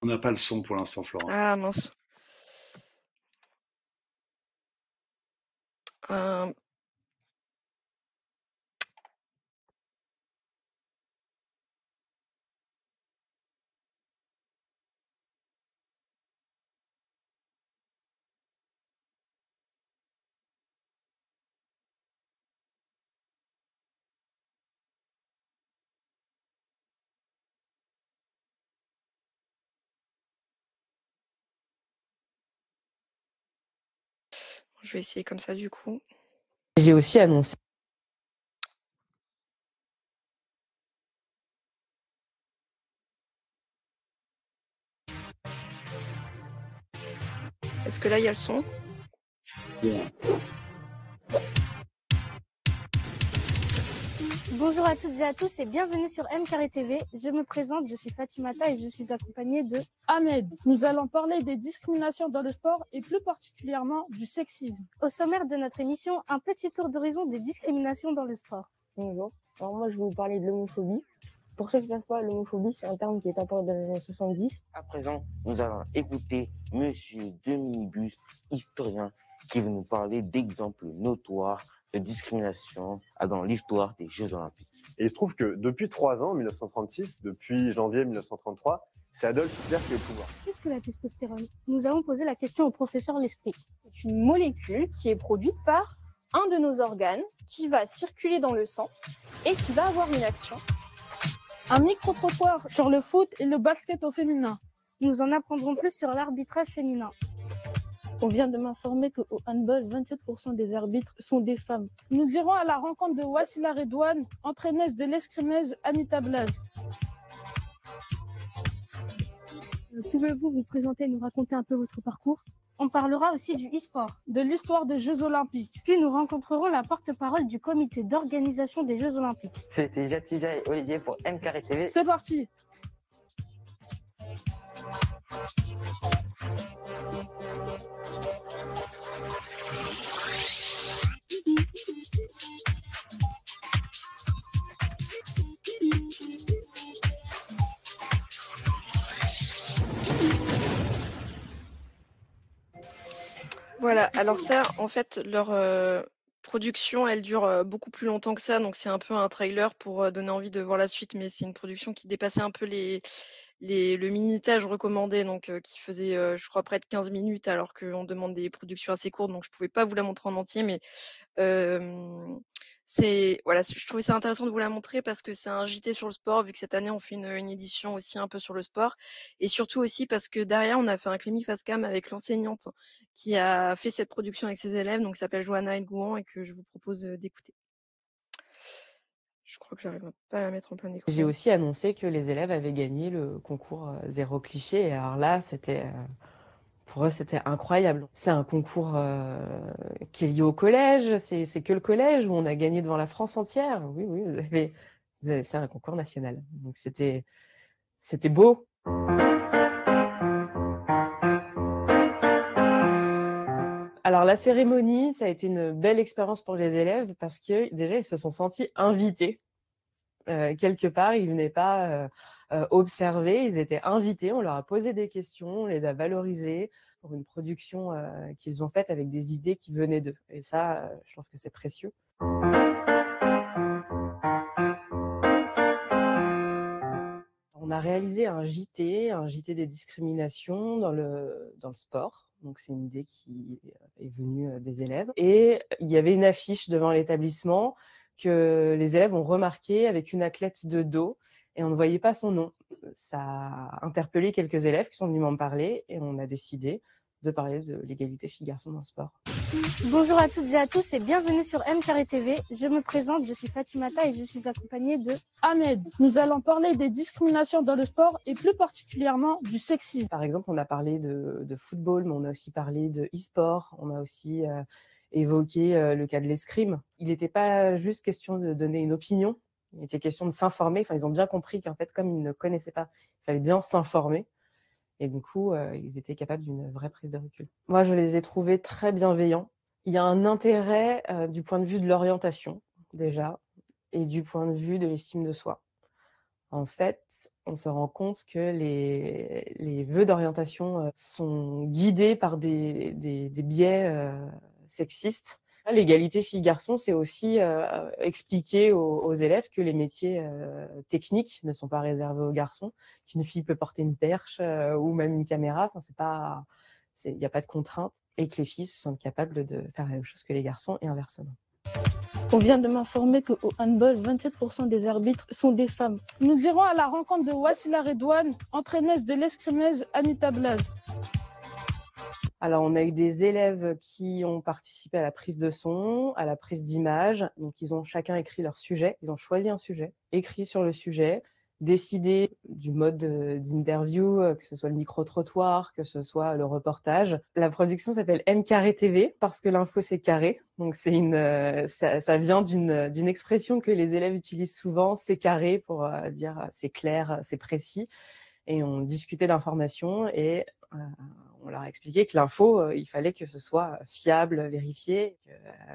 Speaker 2: On n'a pas le son pour l'instant, Florent.
Speaker 1: Ah mince. Euh, je vais essayer comme ça du coup.
Speaker 4: J'ai aussi annoncé.
Speaker 1: Est-ce que là il y a le son?
Speaker 5: Bonjour à toutes et à tous et bienvenue sur MCarré TV. Je me présente, je suis Fatimata et je suis accompagnée de
Speaker 6: Ahmed. Nous allons parler des discriminations dans le sport et plus particulièrement du sexisme.
Speaker 5: Au sommaire de notre émission, un petit tour d'horizon des discriminations dans le sport.
Speaker 4: Bonjour. Alors moi, je vais vous parler de l'homophobie. Pour ceux qui ne savent pas, l'homophobie, c'est un terme qui est apparu dans les années 70.
Speaker 7: À présent, nous allons écouter Monsieur Deminibus, historien, qui va nous parler d'exemples notoires de discrimination dans l'histoire des Jeux Olympiques.
Speaker 8: Et il se trouve que depuis 3 ans, en 1936, depuis janvier 1933, c'est Adolf Hitler qui est au pouvoir.
Speaker 5: Qu'est-ce que la testostérone? Nous avons posé la question au professeur L'Esprit.
Speaker 9: C'est une molécule qui est produite par un de nos organes qui va circuler dans le sang et qui va avoir une action.
Speaker 6: Un micro-trottoir sur le foot et le basket au féminin.
Speaker 5: Nous en apprendrons plus sur l'arbitrage féminin.
Speaker 10: On vient de m'informer qu'au handball, 27% des arbitres sont des femmes.
Speaker 6: Nous irons à la rencontre de Wassila Redouane, entraîneuse de l'escrimeuse Anita Blaz.
Speaker 10: Pouvez-vous vous présenter et nous raconter un peu votre parcours?
Speaker 5: On parlera aussi du e-sport,
Speaker 6: de l'histoire des Jeux Olympiques.
Speaker 5: Puis nous rencontrerons la porte-parole du comité d'organisation des Jeux Olympiques.
Speaker 7: C'était Jatiza et Olivier pour MCarré TV.
Speaker 6: C'est parti.
Speaker 1: Voilà, alors ça, en fait, leur production, elle dure beaucoup plus longtemps que ça, donc c'est un peu un trailer pour donner envie de voir la suite, mais c'est une production qui dépassait un peu le minutage recommandé, donc qui faisait, je crois, près de 15 minutes, alors qu'on demande des productions assez courtes, donc je pouvais pas vous la montrer en entier, mais voilà, je trouvais ça intéressant de vous la montrer parce que c'est un JT sur le sport, vu que cette année on fait une édition aussi un peu sur le sport, et surtout aussi parce que derrière on a fait un Clémy Facecam avec l'enseignante qui a fait cette production avec ses élèves, donc qui s'appelle Johanna Ngouan et que je vous propose d'écouter. Je crois que j'arrive pas à la mettre en plein écran.
Speaker 4: J'ai aussi annoncé que les élèves avaient gagné le concours Zéro Cliché. Et alors là, pour eux, c'était incroyable. C'est un concours qui est lié au collège. C'est que le collège où on a gagné devant la France entière. Oui, c'est un concours national. Donc c'était beau. Alors la cérémonie, ça a été une belle expérience pour les élèves parce que déjà, ils se sont sentis invités. Quelque part, ils venaient pas observer, ils étaient invités, on leur a posé des questions, on les a valorisés pour une production qu'ils ont faite avec des idées qui venaient d'eux. Et ça, je trouve que c'est précieux. On a réalisé un JT des discriminations dans le sport. Donc, c'est une idée qui est venue des élèves. Et il y avait une affiche devant l'établissement que les élèves ont remarqué avec une athlète de dos et on ne voyait pas son nom. Ça a interpellé quelques élèves qui sont venus m'en parler et on a décidé de parler de l'égalité filles-garçons dans le sport.
Speaker 5: Bonjour à toutes et à tous et bienvenue sur MCarré-TV. Je me présente, je suis Fatimata et je suis accompagnée de
Speaker 6: Ahmed. Nous allons parler des discriminations dans le sport et plus particulièrement du sexisme.
Speaker 4: Par exemple, on a parlé de football, mais on a aussi parlé de e-sport, on a aussi évoqué le cas de l'escrime. Il n'était pas juste question de donner une opinion, il était question de s'informer. Enfin, ils ont bien compris qu'en fait, comme ils ne connaissaient pas, il fallait bien s'informer. Et du coup, ils étaient capables d'une vraie prise de recul. Moi, je les ai trouvés très bienveillants. Il y a un intérêt du point de vue de l'orientation, déjà, et du point de vue de l'estime de soi. En fait, on se rend compte que les vœux d'orientation sont guidés par des biais sexistes. L'égalité filles-garçons, c'est aussi expliquer aux élèves que les métiers techniques ne sont pas réservés aux garçons, qu'une fille peut porter une perche ou même une caméra. Enfin, il n'y a pas de contrainte et que les filles se sentent capables de faire la même chose que les garçons et inversement.
Speaker 10: On vient de m'informer qu'au handball, 27% des arbitres sont des femmes.
Speaker 6: Nous irons à la rencontre de Wassila Redouane, entraîneuse de l'escrimeuse Anita Blaz.
Speaker 4: Alors, on a eu des élèves qui ont participé à la prise de son, à la prise d'image. Donc, ils ont chacun écrit leur sujet. Ils ont choisi un sujet, écrit sur le sujet, décidé du mode d'interview, que ce soit le micro-trottoir, que ce soit le reportage. La production s'appelle MCarré-TV parce que l'info, c'est carré. Donc, ça vient d'une expression que les élèves utilisent souvent, c'est carré, pour dire c'est clair, c'est précis. Et on discutait d'informations et on leur a expliqué que l'info, il fallait que ce soit fiable, vérifié.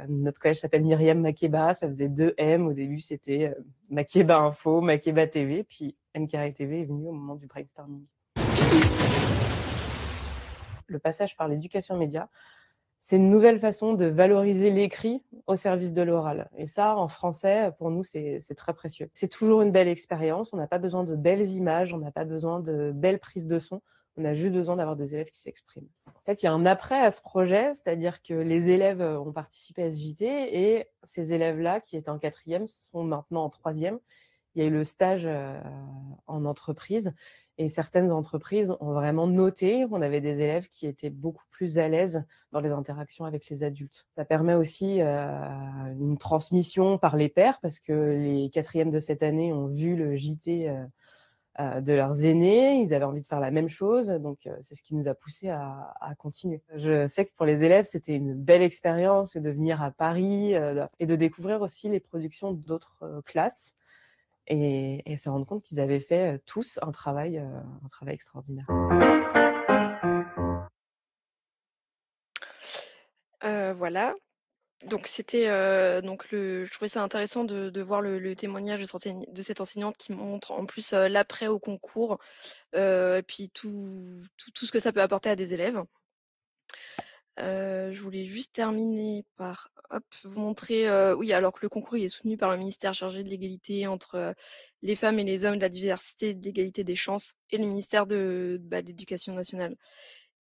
Speaker 4: Notre collège s'appelle Myriam Makeba, ça faisait 2 M. Au début, c'était Makeba Info, Makeba TV, puis MCarré-TV est venu au moment du brainstorming. Le passage par l'éducation média, c'est une nouvelle façon de valoriser l'écrit au service de l'oral. Et ça, en français, pour nous, c'est très précieux. C'est toujours une belle expérience. On n'a pas besoin de belles images, on n'a pas besoin de belles prises de son. On a juste besoin d'avoir des élèves qui s'expriment. En fait, il y a un après à ce projet, c'est-à-dire que les élèves ont participé à ce JT et ces élèves-là, qui étaient en 4e, sont maintenant en 3e. Il y a eu le stage en entreprise et certaines entreprises ont vraiment noté qu'on avait des élèves qui étaient beaucoup plus à l'aise dans les interactions avec les adultes. Ça permet aussi une transmission par les pairs parce que les 4e de cette année ont vu le JT de leurs aînés, ils avaient envie de faire la même chose, donc c'est ce qui nous a poussé à continuer. Je sais que pour les élèves, c'était une belle expérience de venir à Paris et de découvrir aussi les productions d'autres classes et se rendre compte qu'ils avaient fait tous un travail extraordinaire.
Speaker 1: Voilà. Donc c'était je trouvais ça intéressant de voir le témoignage de cette enseignante qui montre en plus l'après au concours et puis tout ce que ça peut apporter à des élèves. Je voulais juste terminer par vous montrer oui, alors que le concours il est soutenu par le ministère chargé de l'égalité entre les femmes et les hommes, de la diversité et de l'égalité des chances et le ministère de l'Éducation nationale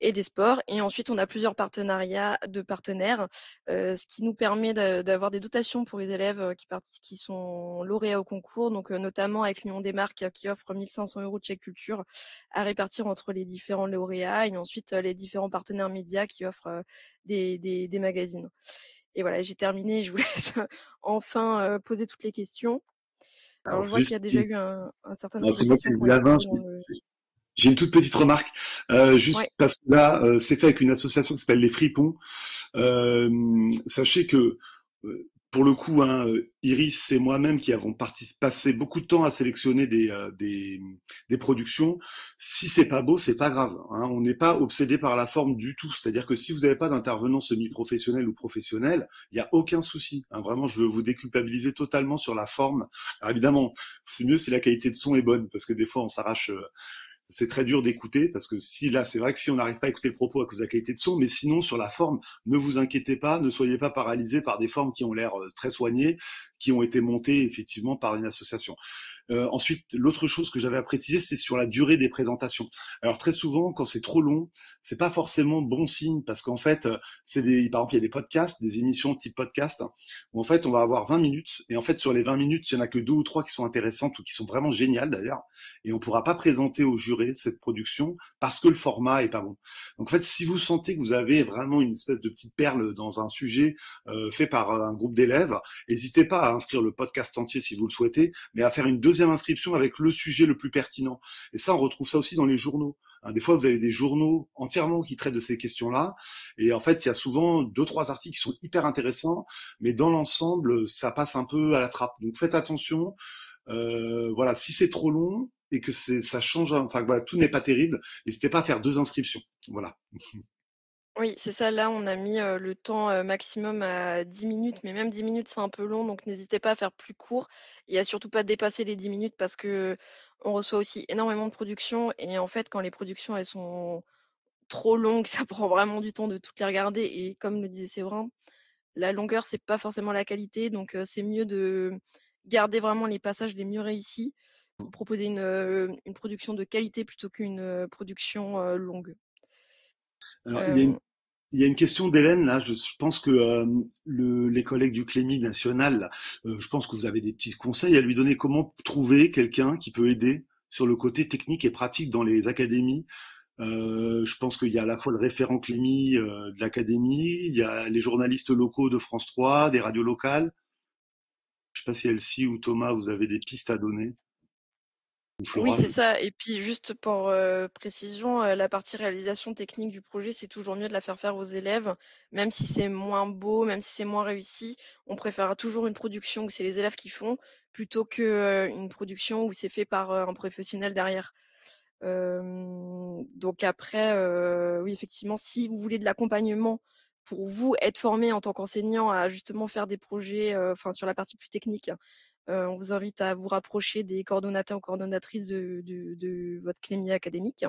Speaker 1: et des sports. Et ensuite, on a plusieurs partenariats de partenaires, ce qui nous permet d'avoir des dotations pour les élèves qui sont lauréats au concours, donc notamment avec l'Union des marques qui offre 1 500 € de chèque culture à répartir entre les différents lauréats et ensuite les différents partenaires médias qui offrent des magazines. Et voilà, j'ai terminé, je vous laisse enfin poser toutes les questions. Alors, je vois qu'il y a déjà eu un certain nombre de questions.
Speaker 2: J'ai une toute petite remarque, parce que là, c'est fait avec une association qui s'appelle Les Fripons. Sachez que pour le coup, hein, Iris et moi-même qui avons passé beaucoup de temps à sélectionner des productions, si c'est pas beau, c'est pas grave. Hein, on n'est pas obsédé par la forme du tout. C'est-à-dire que si vous n'avez pas d'intervenant semi-professionnel ou professionnel, il n'y a aucun souci. Hein, vraiment, je veux vous déculpabiliser totalement sur la forme. Alors évidemment, c'est mieux si la qualité de son est bonne, parce que des fois, on s'arrache. C'est très dur d'écouter parce que si là, c'est vrai que si on n'arrive pas à écouter le propos à cause de la qualité de son, mais sinon sur la forme, ne vous inquiétez pas, ne soyez pas paralysés par des formes qui ont l'air très soignées, qui ont été montées effectivement par une association. Ensuite, l'autre chose que j'avais à préciser, c'est sur la durée des présentations. Alors très souvent, quand c'est trop long, c'est pas forcément bon signe parce qu'en fait, par exemple, il y a des podcasts, des émissions type podcast, où en fait, on va avoir 20 minutes et en fait, sur les 20 minutes, il y en a que 2 ou 3 qui sont intéressantes ou qui sont vraiment géniales d'ailleurs, et on pourra pas présenter aux jurés cette production parce que le format est pas bon. Donc en fait, si vous sentez que vous avez vraiment une espèce de petite perle dans un sujet fait par un groupe d'élèves, n'hésitez pas à inscrire le podcast entier si vous le souhaitez, mais à faire une deuxième inscription avec le sujet le plus pertinent. Et ça, on retrouve ça aussi dans les journaux. Des fois, vous avez des journaux entièrement qui traitent de ces questions-là. Et en fait, il y a souvent 2-3 articles qui sont hyper intéressants, mais dans l'ensemble, ça passe un peu à la trappe. Donc faites attention. Voilà, si c'est trop long et que ça change, enfin voilà, tout n'est pas terrible, n'hésitez pas à faire 2 inscriptions. Voilà.
Speaker 1: Oui, c'est ça. Là, on a mis le temps maximum à 10 minutes, mais même 10 minutes, c'est un peu long, donc n'hésitez pas à faire plus court et à surtout pas dépasser les 10 minutes parce que on reçoit aussi énormément de productions et en fait, quand les productions elles sont trop longues, ça prend vraiment du temps de toutes les regarder et comme le disait Séverin, la longueur, c'est pas forcément la qualité, donc c'est mieux de garder vraiment les passages les mieux réussis pour proposer une production de qualité plutôt qu'une production longue.
Speaker 2: Alors,
Speaker 1: Euh,
Speaker 2: il y a une question d'Hélène là. Je pense que les collègues du Clémy national, là, je pense que vous avez des petits conseils à lui donner. Comment trouver quelqu'un qui peut aider sur le côté technique et pratique dans les académies. Je pense qu'il y a à la fois le référent Clémy de l'académie, il y a les journalistes locaux de France 3, des radios locales. Je sais pas si Elsie ou Thomas, vous avez des pistes à donner. Ou
Speaker 1: Oui,
Speaker 2: Flora.
Speaker 1: c'est ça. Et puis juste pour précision, la partie réalisation technique du projet, c'est toujours mieux de la faire aux élèves, même si c'est moins beau, même si c'est moins réussi. On préfère toujours une production où c'est les élèves qui font, plutôt que une production où c'est fait par un professionnel derrière. Donc après, oui, effectivement, si vous voulez de l'accompagnement pour vous être formé en tant qu'enseignant à justement faire des projets, enfin sur la partie plus technique, on vous invite à vous rapprocher des coordonnateurs ou coordonnatrices de votre Clémy académique.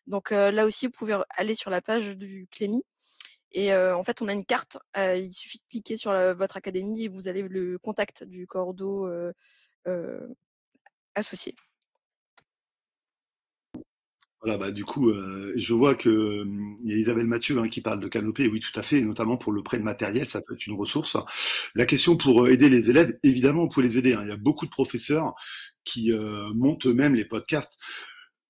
Speaker 1: Donc là aussi, vous pouvez aller sur la page du Clémy et en fait, on a une carte. Il suffit de cliquer sur votre académie et vous avez le contact du cordo associé.
Speaker 2: Voilà, bah du coup, je vois que il y a Isabelle Mathieu qui parle de Canopée, oui tout à fait, et notamment pour le prêt de matériel, ça peut être une ressource. La question pour aider les élèves, évidemment, vous pouvez les aider. Il y a beaucoup de professeurs qui montent eux-mêmes les podcasts.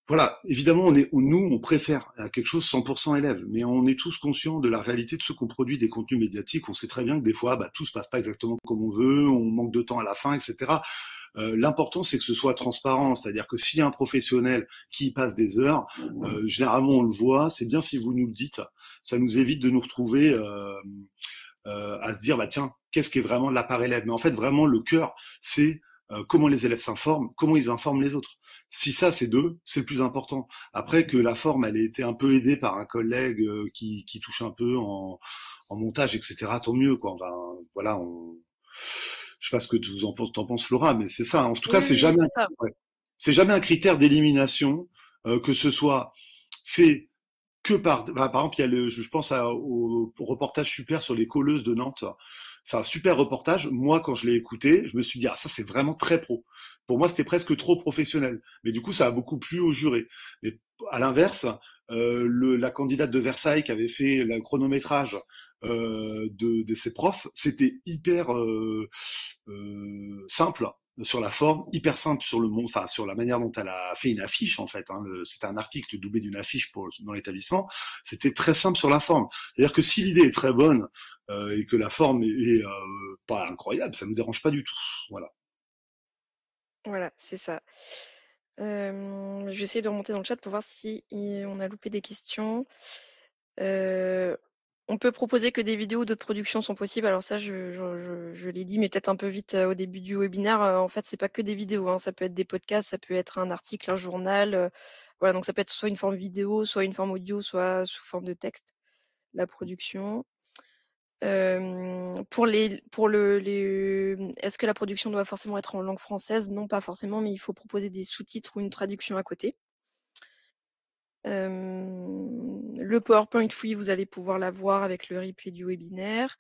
Speaker 2: Voilà, évidemment, nous, on préfère quelque chose 100% élève, mais on est tous conscients de la réalité de ce qu'on produit des contenus médiatiques. On sait très bien que des fois, tout se passe pas exactement comme on veut, on manque de temps à la fin, etc. L'important, c'est que ce soit transparent, c'est-à-dire que s'il y a un professionnel qui y passe des heures, généralement on le voit, c'est bien si vous nous le dites, ça nous évite de nous retrouver à se dire, tiens, qu'est-ce qui est vraiment de la part élève. Mais en fait, vraiment, le cœur, c'est comment les élèves s'informent, comment ils informent les autres. Si ça, c'est c'est le plus important. Après que la forme, elle ait été un peu aidée par un collègue qui touche un peu en montage, etc., tant mieux, quoi. Voilà, je sais pas ce que t'en penses, Flora, mais c'est ça. En tout cas,
Speaker 1: Oui, oui, c'est ça.
Speaker 2: c'est jamais un critère d'élimination, que ce soit fait que par exemple, il y a je pense au reportage super sur les colleuses de Nantes. C'est un super reportage. Moi, quand je l'ai écouté, je me suis dit, ça, c'est vraiment très pro. Pour moi, c'était presque trop professionnel. Mais du coup, ça a beaucoup plu aux jurés. Mais à l'inverse, la candidate de Versailles qui avait fait le chronométrage de ses profs, c'était hyper simple sur la forme, hyper simple sur le monde, enfin sur la manière dont elle a fait une affiche en fait. C'était un article doublé d'une affiche dans l'établissement. C'était très simple sur la forme. C'est-à-dire que si l'idée est très bonne et que la forme est pas incroyable, ça nous dérange pas du tout. Voilà.
Speaker 1: Voilà, c'est ça. Je vais essayer de remonter dans le chat pour voir si on a loupé des questions. On On peut proposer que des vidéos ou d'autres productions sont possibles. Alors ça, je l'ai dit, mais peut-être un peu vite au début du webinaire. En fait, c'est pas que des vidéos, hein. Ça peut être des podcasts, ça peut être un article, un journal. Voilà, donc ça peut être soit une forme vidéo, soit une forme audio, soit sous forme de texte, la production. Pour est-ce que la production doit forcément être en langue française? Non, pas forcément, mais il faut proposer des sous-titres ou une traduction à côté. Le PowerPoint, oui, vous allez pouvoir l'avoir avec le replay du webinaire.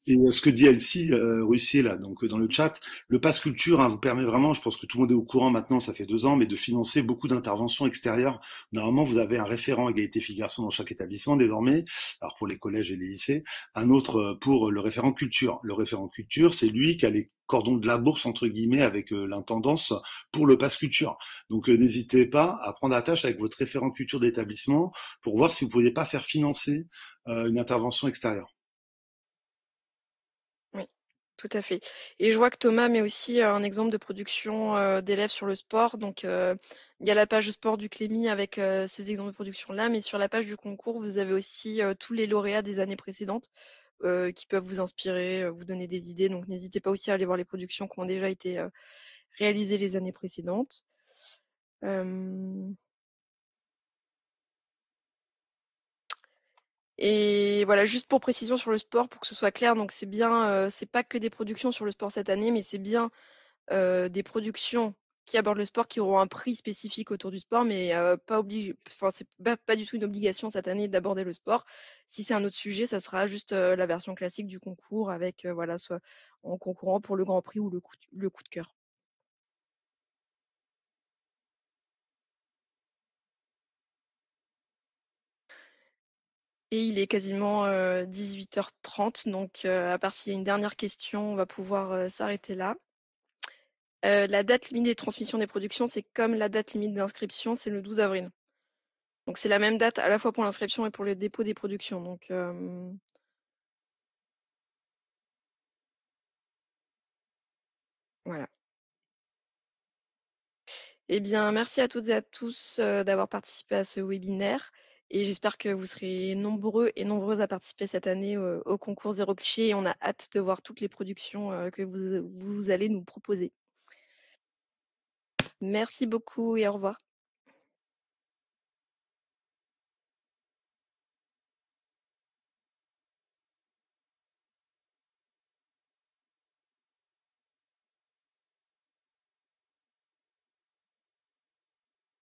Speaker 2: Et ce que dit Elsie Russier là, donc dans le chat, le Pass Culture vous permet vraiment, je pense que tout le monde est au courant maintenant, ça fait 2 ans, mais de financer beaucoup d'interventions extérieures. Normalement, vous avez un référent égalité filles-garçons dans chaque établissement désormais, alors pour les collèges et les lycées, un autre pour le référent culture. Le référent culture, c'est lui qui a les cordons de la bourse entre guillemets avec l'intendance pour le Pass Culture. Donc n'hésitez pas à prendre attache avec votre référent culture d'établissement pour voir si vous ne pourriez pas faire financer une intervention extérieure.
Speaker 1: Oui, tout à fait. Et je vois que Thomas met aussi un exemple de production d'élèves sur le sport. Donc, il y a la page sport du Clémy avec ces exemples de production-là, mais sur la page du concours, vous avez aussi tous les lauréats des années précédentes qui peuvent vous inspirer, vous donner des idées. Donc, n'hésitez pas aussi à aller voir les productions qui ont déjà été réalisées les années précédentes. Et voilà, juste pour précision sur le sport, pour que ce soit clair, donc c'est bien, c'est pas que des productions sur le sport cette année, mais c'est bien des productions qui abordent le sport qui auront un prix spécifique autour du sport, mais pas obligé, enfin c'est pas du tout une obligation cette année d'aborder le sport. Si c'est un autre sujet, ça sera juste la version classique du concours avec voilà, soit en concourant pour le Grand Prix ou le coup de cœur. Et il est quasiment 18h30, donc à part s'il y a une dernière question, on va pouvoir s'arrêter là. La date limite des transmissions des productions, c'est comme la date limite d'inscription, c'est le 12 avril. Donc c'est la même date à la fois pour l'inscription et pour le dépôt des productions. Donc voilà. Eh bien, merci à toutes et à tous d'avoir participé à ce webinaire et j'espère que vous serez nombreux et nombreuses à participer cette année au concours Zéro Cliché et on a hâte de voir toutes les productions que vous allez nous proposer. Merci beaucoup et au revoir.